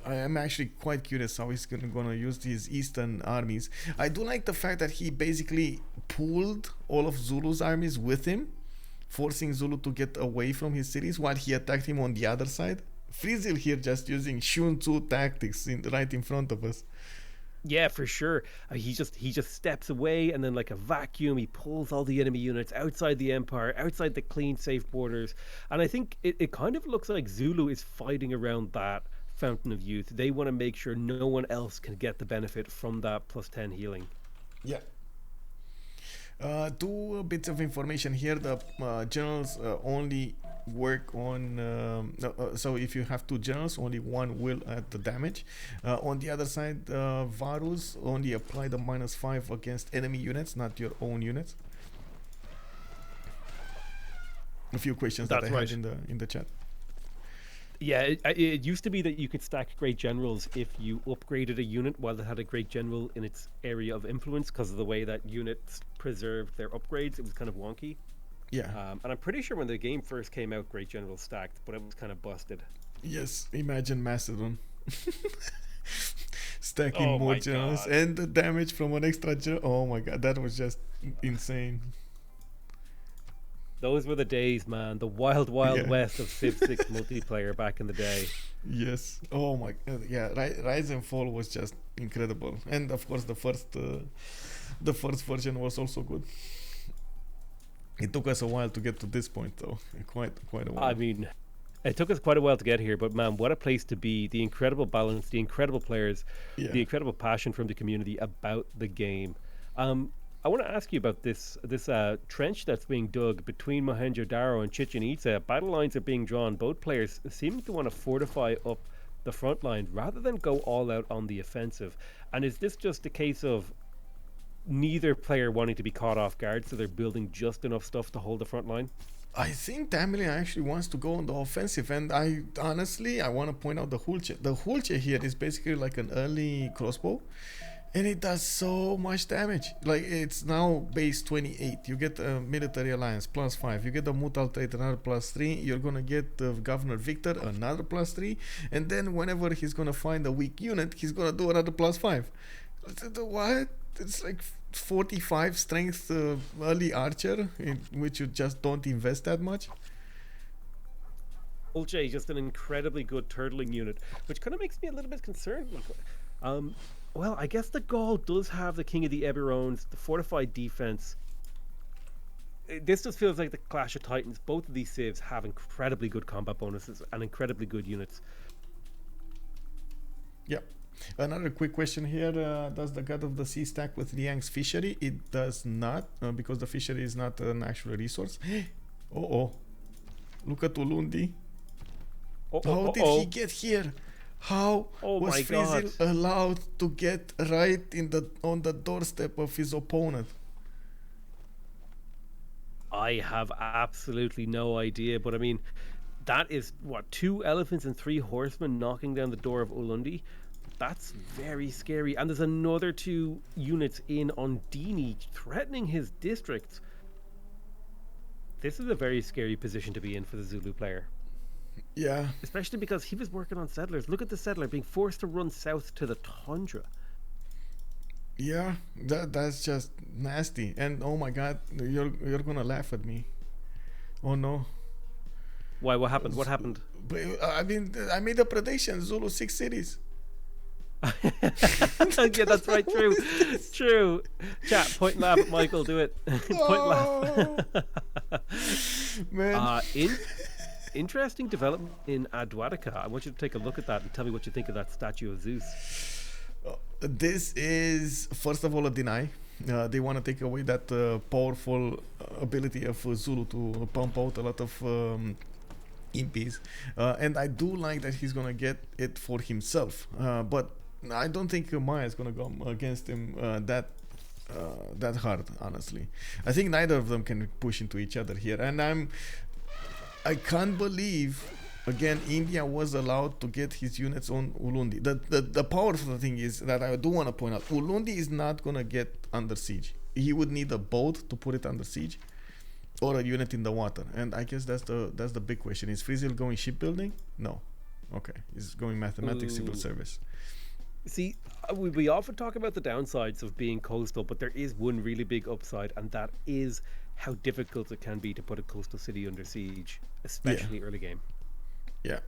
am actually quite curious how he's gonna use these eastern armies. I do like the fact that he basically pulled all of Zulu's armies with him, forcing Zulu to get away from his cities while he attacked him on the other side. Frizzle here just using Shun Tzu tactics right in front of us. Yeah, for sure. He just steps away, and then, like a vacuum, he pulls all the enemy units outside the Empire, outside the clean, safe borders. And I think it kind of looks like Zulu is fighting around that Fountain of Youth. They want to make sure no one else can get the benefit from that +10 healing. Yeah. 2 bits of information here. The generals only work on so if you have two generals, only one will add the damage. On the other side, Varus only apply the -5 against enemy units, not your own units. A few questions That's that I right. had in the chat. Yeah, it used to be that you could stack great generals if you upgraded a unit while it had a great general in its area of influence, because of the way that units preserved their upgrades. It was kind of wonky. Yeah. And I'm pretty sure when the game first came out, great generals stacked, but it was kind of busted. Yes, imagine Macedon. Stacking Oh more my generals God. and the damage from an extra general. Oh my god, that was just insane. Those were the days, man. The wild, wild Yeah. west of Civ 6 multiplayer back in the day. Yes. Oh my god. Yeah, Rise and Fall was just incredible. And of course the first version was also good. It took us a while to get to this point though. Quite a while. I mean, it took us quite a while to get here, but man, what a place to be. The incredible balance, the incredible players, Yeah. the incredible passion from the community about the game. I want to ask you about this trench that's being dug between Mohenjo-Daro and Chichen Itza. Battle lines are being drawn. Both players seem to want to fortify up the front line rather than go all out on the offensive. And is this just a case of neither player wanting to be caught off guard, so they're building just enough stuff to hold the front line? I think Tamlin actually wants to go on the offensive, and I want to point out the Hulche. The Hulche here is basically like an early crossbow, and it does so much damage. Like, it's now base 28. You get a military alliance +5. You get the Mutal trait, another +3. You're gonna get the Governor Victor, another +3, and then whenever he's gonna find a weak unit, he's gonna do another +5. What? It's like 45 strength early archer, in which you just don't invest that much. Ulche, just an incredibly good turtling unit, which kind of makes me a little bit concerned. Well, I guess the Gaul does have the King of the Eberons, the fortified defense. This just feels like the Clash of Titans. Both of these civs have incredibly good combat bonuses and incredibly good units. Yeah. Another quick question here. Does the God of the Sea stack with Liang's fishery? It does not, because the fishery is not an actual resource. Oh. Look at Ulundi. How did he get here? How was my Frizzil God. allowed to get right on the doorstep of his opponent? I have absolutely no idea, but I mean, that is, what, 2 elephants and 3 horsemen knocking down the door of Ulundi? That's very scary. And there's another 2 units in on Dini threatening his district. This is a very scary position to be in for the Zulu player. Yeah. Especially because he was working on settlers. Look at the settler being forced to run south to the tundra. Yeah, that's just nasty. And oh my god, you're gonna laugh at me. Oh no. Why? What happened? What happened? But, I mean, I made a prediction. Zulu 6 cities. Yeah, that's right. True. True. Chat, point and laugh at Michael. Do it. Point and laugh. Man. Interesting development in Adwatica. I want you to take a look at that and tell me what you think of that statue of Zeus. This is, first of all, a deny. They want to take away that powerful ability of Zulu to pump out a lot of impies. And I do like that he's going to get it for himself. But I don't think Maya is going to go against him that hard, honestly. I think neither of them can push into each other here. And I can't believe, again, India was allowed to get his units on Ulundi. The powerful thing is that I do want to point out, Ulundi is not going to get under siege. He would need a boat to put it under siege, or a unit in the water. And I guess that's the big question. Is Frizzil going shipbuilding? No. Okay. He's going mathematics, civil service. See, we often talk about the downsides of being coastal, but there is one really big upside, and that is how difficult it can be to put a coastal city under siege, especially early game. Yeah.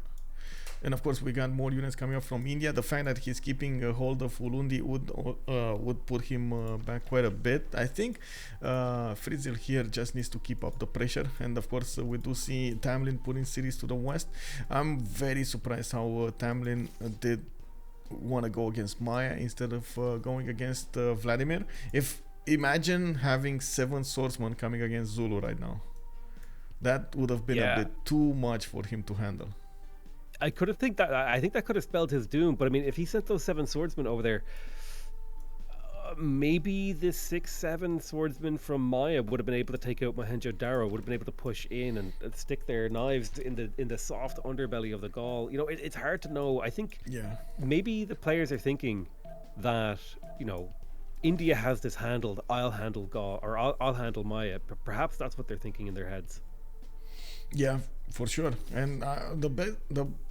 And of course, we got more units coming up from India. The fact that he's keeping a hold of Ulundi would put him back quite a bit. I think Frizzil here just needs to keep up the pressure. And of course, we do see Tamlin putting cities to the west. I'm very surprised how Tamlin did want to go against Maya instead of going against Vladimir. Imagine having 7 swordsmen coming against Zulu right now. That would have been a Yeah. bit too much for him to handle. I think that could have spelled his doom. But I mean, if he sent those 7 swordsmen over there, maybe the 6-7 swordsmen from Maya would have been able to take out Mohenjo-Daro, would have been able to push in and stick their knives in the soft underbelly of the Gaul. You know, it's hard to know. I think maybe the players are thinking that, you know, India has this handled. I'll handle Gaul, or I'll handle Maya. Perhaps that's what they're thinking in their heads. Yeah, for sure. And the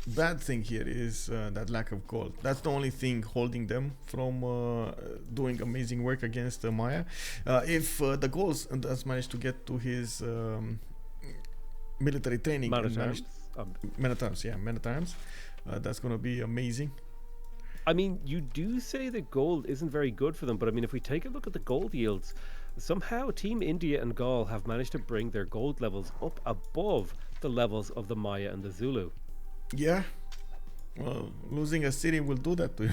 bad thing here is that lack of gold. That's the only thing holding them from doing amazing work against Maya. If the Gauls does manage to get to his military training, Man at arms, that's gonna be amazing. I mean, you do say that gold isn't very good for them, but I mean, if we take a look at the gold yields, somehow Team India and Gaul have managed to bring their gold levels up above the levels of the Maya and the Zulu. Yeah. Well, losing a city will do that to you.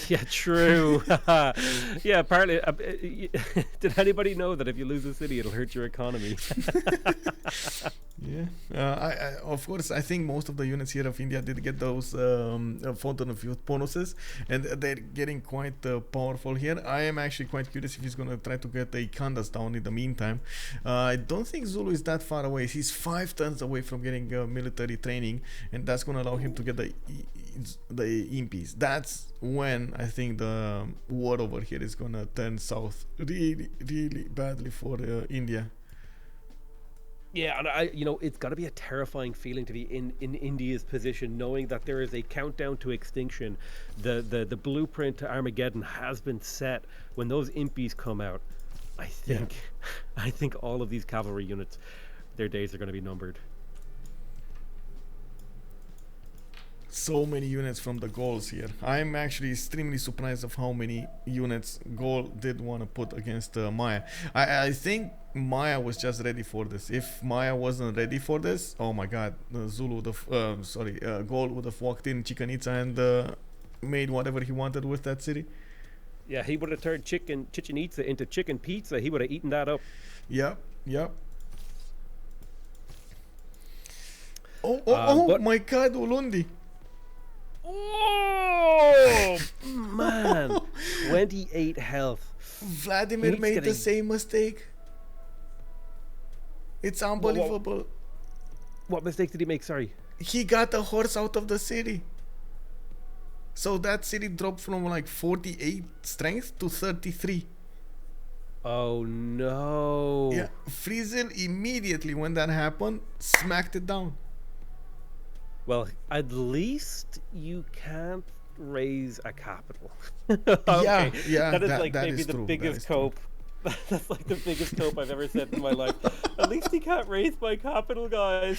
Yeah, true. Yeah, apparently. Did anybody know that if you lose a city, it'll hurt your economy? Yeah. Of course, I think most of the units here of India did get those Fountain of Youth bonuses, and they're getting quite powerful here. I am actually quite curious if he's going to try to get the Ikandas down in the meantime. I don't think Zulu is that far away. He's 5 turns away from getting military training, and that's going to allow him to get the impies. That's when I think the war over here is going to turn south really, really badly for India. Yeah, and you know, it's got to be a terrifying feeling to be in India's position, knowing that there is a countdown to extinction. The blueprint to Armageddon has been set. When those impies come out, I think all of these cavalry units, their days are going to be numbered. So many units from the Gauls here. I'm actually extremely surprised of how many units Gaul did want to put against Maya. I think Maya was just ready for this. If Maya wasn't ready for this, oh my god, Zulu would have, Gaul would have walked in Chichen Itza and made whatever he wanted with that city. Yeah, he would have turned Chichen Itza into chicken pizza. He would have eaten that up. Yep. Oh my god, Ulundi. Oh man, 28 health. Vladimir made the same mistake. It's unbelievable. What mistake did he make? Sorry. He got the horse out of the city. So that city dropped from like 48 strength to 33. Oh no. Yeah, Friesel immediately when that happened smacked it down. Well, at least you can't raise a capital. Okay. Yeah, that is like that maybe is the true, biggest cope. That's like the biggest cope I've ever said in my life. At least he can't raise my capital, guys.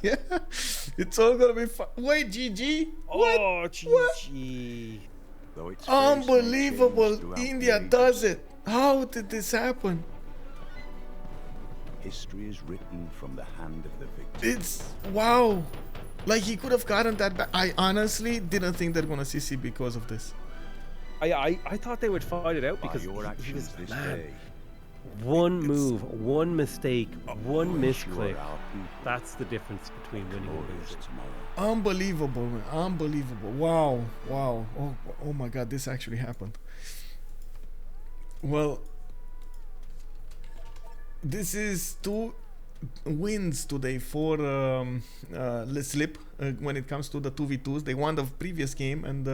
Yeah, it's all gonna be fun. Wait, GG? Oh, GG. Unbelievable! India does it. How did this happen? History is written from the hand of the victor. It's wow. Like he could have gotten that back. I honestly didn't think they're gonna CC because of this. I thought they would fight it out because By your he actions was this man. day, One move, one mistake, one you misclick. are our people. That's the difference between winning and Glorious losing. tomorrow. Unbelievable, man. Unbelievable. Wow. Oh my god, this actually happened. Well, this is 2 wins today for Le Slip when it comes to the 2v2's. They won the previous game, and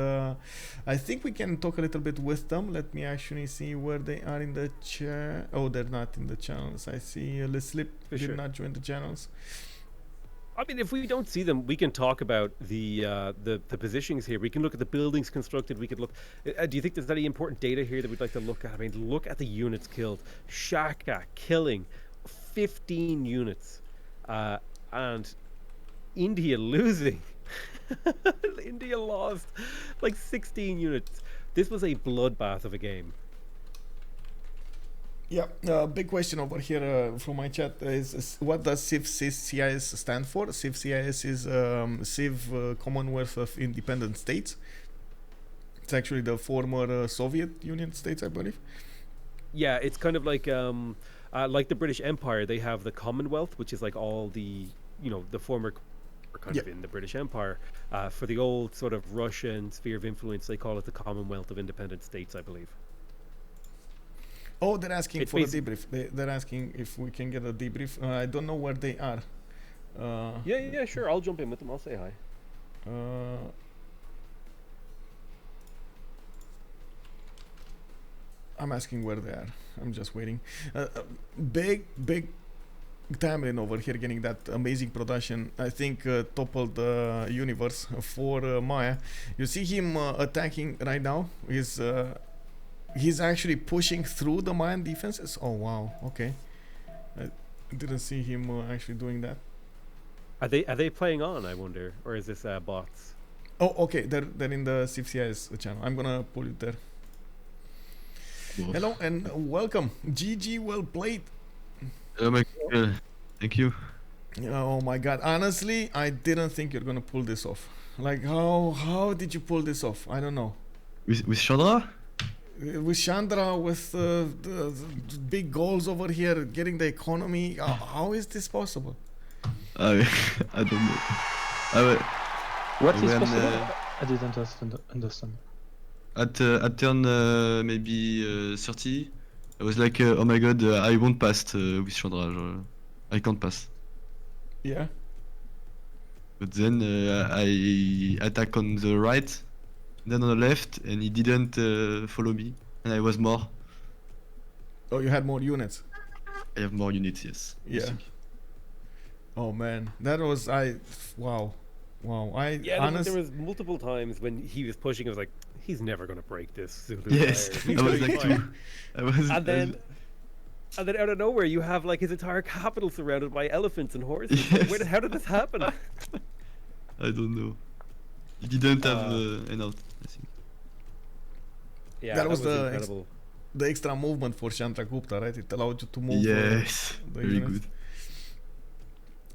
I think we can talk a little bit with them. Let me actually see where they are in the chat. Oh, they're not in the channels. I see Le Slip did not join the channels. I mean, if we don't see them, we can talk about the positionings here. We can look at the buildings constructed. We could look. Do you think there's any important data here that we'd like to look at? I mean, look at the units killed. Shaka killing 15 units, and India losing. India lost like 16 units. This was a bloodbath of a game. Yeah, big question over here from my chat is what does CivCIS stand for? CivCIS is Civ Commonwealth of Independent States. It's actually the former Soviet Union states, I believe. Yeah, it's kind of like like the British Empire, they have the Commonwealth, which is like all the, the former kind of in the British Empire. For the old sort of Russian sphere of influence, they call it the Commonwealth of Independent States, I believe. Oh, they're asking It's for a debrief. They're asking if we can get a debrief. I don't know where they are. Yeah, sure. I'll jump in with them. I'll say hi. I'm asking where they are. I'm just waiting. Big Tamlin over here getting that amazing production. I think toppled the universe for Maya. You see him attacking right now. He's actually pushing through the Mayan defenses. Oh wow. Okay. I didn't see him actually doing that. Are they playing on, I wonder, or is this bots? Oh, okay. They're in the CivCIS channel. I'm gonna pull it there. Oof. Hello and welcome. GG, well played. Hello, my thank you. Oh my god. Honestly, I didn't think you're gonna pull this off. Like how did you pull this off? I don't know. With Chandra? With Chandra, with the big goals over here, getting the economy. How is this possible? I don't know. What is when, possible? I didn't understand. At turn maybe 30, I was like, oh my god, I won't pass with Chandra. I can't pass. Yeah. But then I attack on the right, then on the left, and he didn't follow me, and I was more. Oh, you had more units. I have more units, yes. Yeah. Oh man, that was wow. Yeah, honestly, there was multiple times when he was pushing. I was like, he's never gonna break this. Zulu Yes, Empire. I was like too. I was. And then out of nowhere, you have like his entire capital surrounded by elephants and horses. Yes. Like, how did this happen? I don't know. He didn't have enough, I think. Yeah, That was the incredible. the extra movement for Chandragupta, right? It allowed you to move. Yes, the very units. good.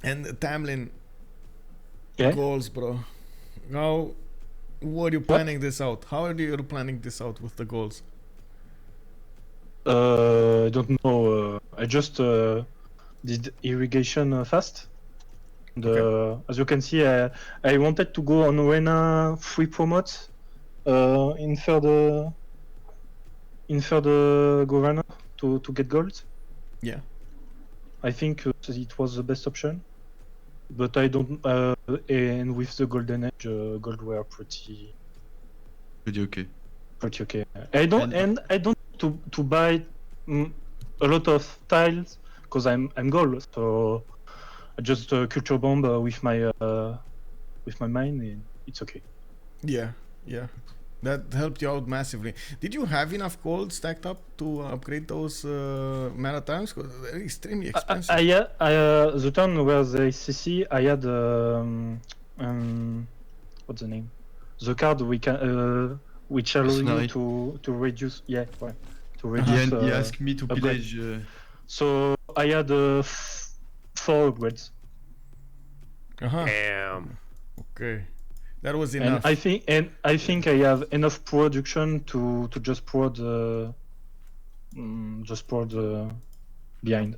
And Tamlin, Yeah. goals, bro. How were you planning this out? How are you planning this out with the goals? I don't know. I just did irrigation fast. As you can see, I wanted to go on Arena free promote in further governor to get gold. Yeah. I think it was the best option, but I don't. And with the golden age, gold were pretty Okay. okay. I don't to buy a lot of tiles because I'm gold, so I just culture bomb with my mine, and it's okay. Yeah. That helped you out massively. Did you have enough gold stacked up to upgrade those mana times? Because they're extremely expensive. The turn where they CC, I had what's the name? The card we can which allow you Mercenary. to reduce. Yeah, right. To Yeah, reduce. and he asked me to upgrade. pillage. So I had 4 upgrades. Damn. Okay. That was And enough. I think I have enough production to just prod behind.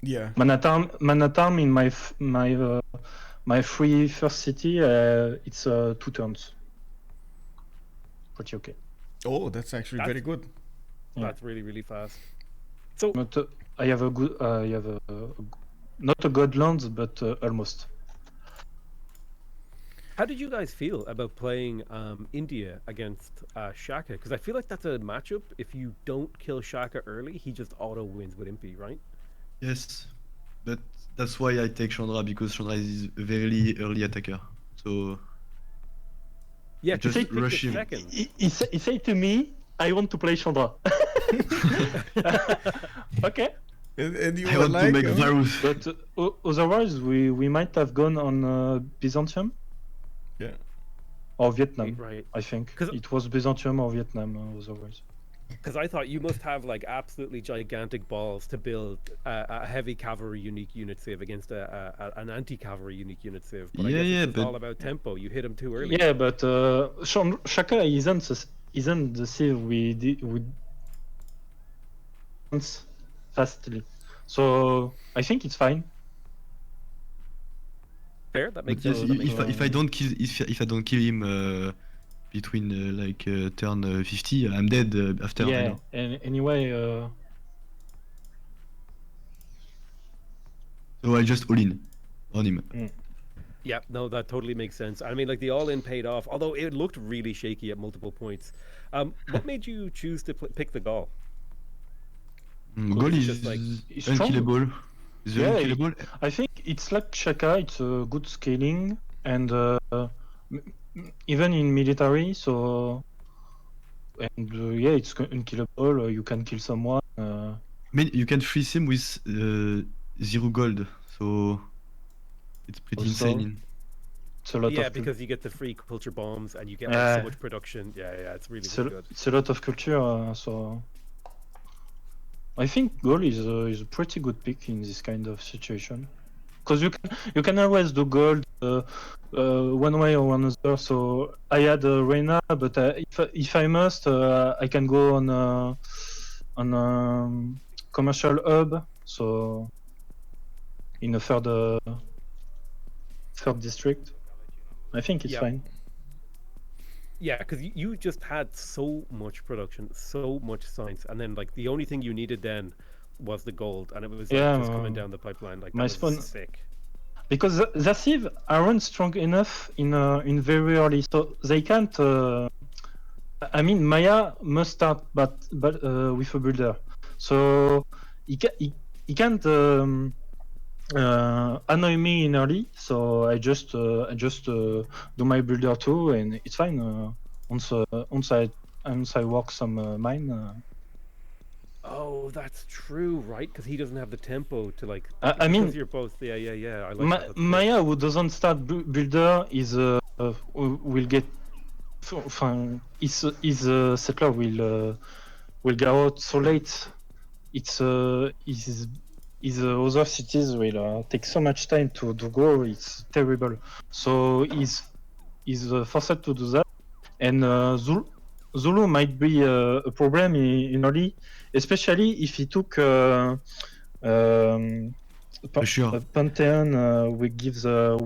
Yeah. Manatarm in my free first city, it's 2 turns. Pretty okay. Oh, that's actually very good. Yeah. That's really, really fast. So But I have a good, not a god lands, but almost. how did you guys feel about playing India against Shaka? Because I feel like that's a matchup. If you don't kill Shaka early, he just auto wins with Impy, right? Yes, but that's why I take Chandra, because Chandra is a very early attacker. So Yeah, Just just rush him. second. He said to me, I want to play Chandra. Okay. And you I were want like, to make Varus. But otherwise, we might have gone on Byzantium yeah. or Vietnam. Right. I think 'Cause- it was Byzantium or Vietnam. Otherwise, Because I thought you must have like absolutely gigantic balls to build a heavy cavalry unique unit save against an anti-cavalry unique unit save. But I Yeah, guess yeah, it's just but- all about tempo. You hit him too early. yeah. But Shaka isn't the save we did fastly. So I think it's fine. Fair. That makes But yes, sense. That makes sense. if I don't kill if I don't kill him between turn 50, I'm dead after. I Yeah, know. and anyway, So I just all in on him. Yeah, no, that totally makes sense. I mean, like the all-in paid off, although it looked really shaky at multiple points. What made you choose to pick the Gaul? Goal it's is just like- It's strong. unkillable. It's very Yeah, unkillable. I think it's like Shaka. It's a good scaling, and even in military. So, and yeah, it's unkillable. You can kill someone. I mean, you can freeze him with 0 gold, so it's pretty Also, insane. it's a lot Yeah, of because you get the free culture bombs and you get like, so much production. Yeah, it's really, really good. it's a lot of culture. So I think goal is a pretty good pick in this kind of situation, because you can always do gold one way or another. So I had Reina, but if I must, I can go on commercial hub. So in a third district, I think it's Yeah. fine. Yeah, because you just had so much production, so much science, and then like the only thing you needed then was the gold, and it was like, Yeah, just coming down the pipeline. Like that my was spawn- sick. Because the Civ aren't strong enough in very early, so they can't. I mean, Maya must start, but with a builder, so he can't annoy me in early. So I just do my builder too, and it's fine. Once I work some mine. Oh, that's true, right? Because he doesn't have the tempo to like. I mean, because you're both. Yeah. I like that. That's good. Maya, who doesn't start builder, will get. His settler will go out so late. It's his other cities will take so much time to go. It's terrible. So he's forced to do that, and Zulu might be a problem in early, especially if he took Sure. Pantheon. We give the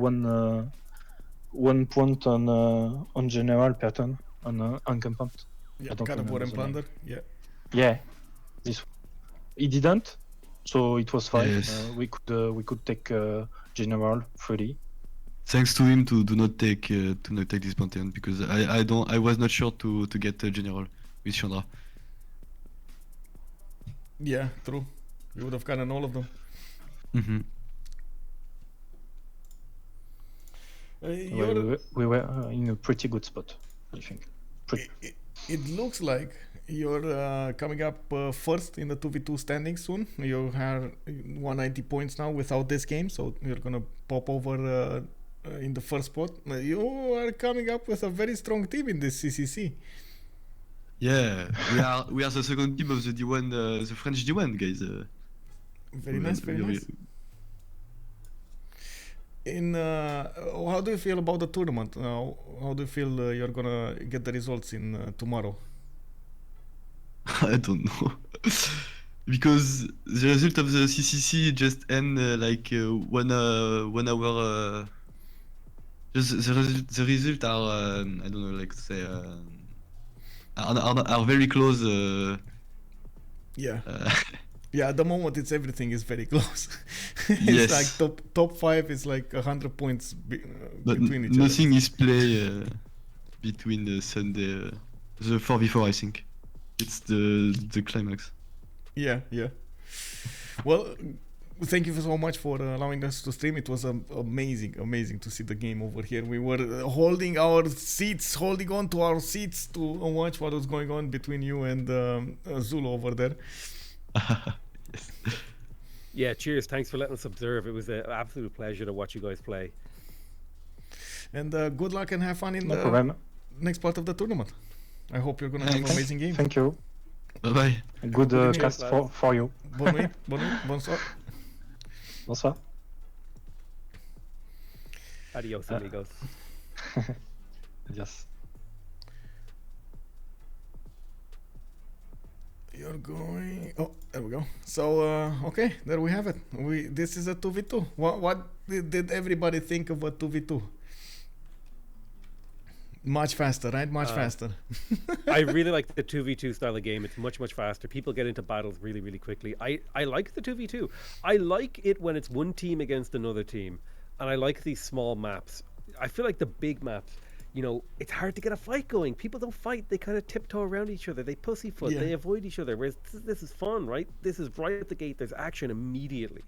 1 point on general pattern on compound. Yeah, I don't Carnivore remember and the name. Plunder. Yeah. Yeah, this he didn't, so it was fine. Yes. We could take general freely. Thanks to him to not take this Pantheon, because I was not sure to get general with Chandra. Yeah, true. You would have gotten all of them. Mm-hmm. We were in a pretty good spot, I think. It looks like you're coming up first in the 2v2 standing soon. You have 190 points now without this game, so you're gonna pop over in the first spot. You are coming up with a very strong team in this CCC. Yeah, we are the second team of the D1, the French D1 guys. Very nice, very nice. How do you feel about the tournament? How do you feel you're gonna get the results in tomorrow? I don't know. Because the result of the CCC just end 1 hour. Just the result are I don't know, like say are very close. Yeah. Yeah, at the moment everything is very close. It's Yes. like top 5 is like 100 points But between each nothing other. is play between the Sunday, the 4v4. I think it's the climax. Yeah. Well, thank you so much for allowing us to stream. It was amazing to see the game over here. We were holding on to our seats to watch what was going on between you and Zulu over there. Yes. Yeah, cheers. Thanks for letting us observe. It was an absolute pleasure to watch you guys play. And good luck and have fun in No the problem. next part of the tournament. I hope you're gonna have an Thanks. amazing game. Thank you. Bye bye. A good Good evening, cast lads. for you. Bonne nuit, bonsoir. Bonsoir. Adios, amigos. Yes. You're are going. Oh, there we go. So okay, there we have it. This is a 2v2. What did everybody think of a 2v2? Much faster, right? Much faster. I really like the 2v2 style of game. It's much faster. People get into battles really quickly. I like the 2v2. I like it when it's one team against another team, and I like these small maps. I feel like the big maps, you know, it's hard to get a fight going. People don't fight. They kind of tiptoe around each other. They pussyfoot. Yeah. They avoid each other. Whereas this is fun, right? This is right at the gate. There's action immediately.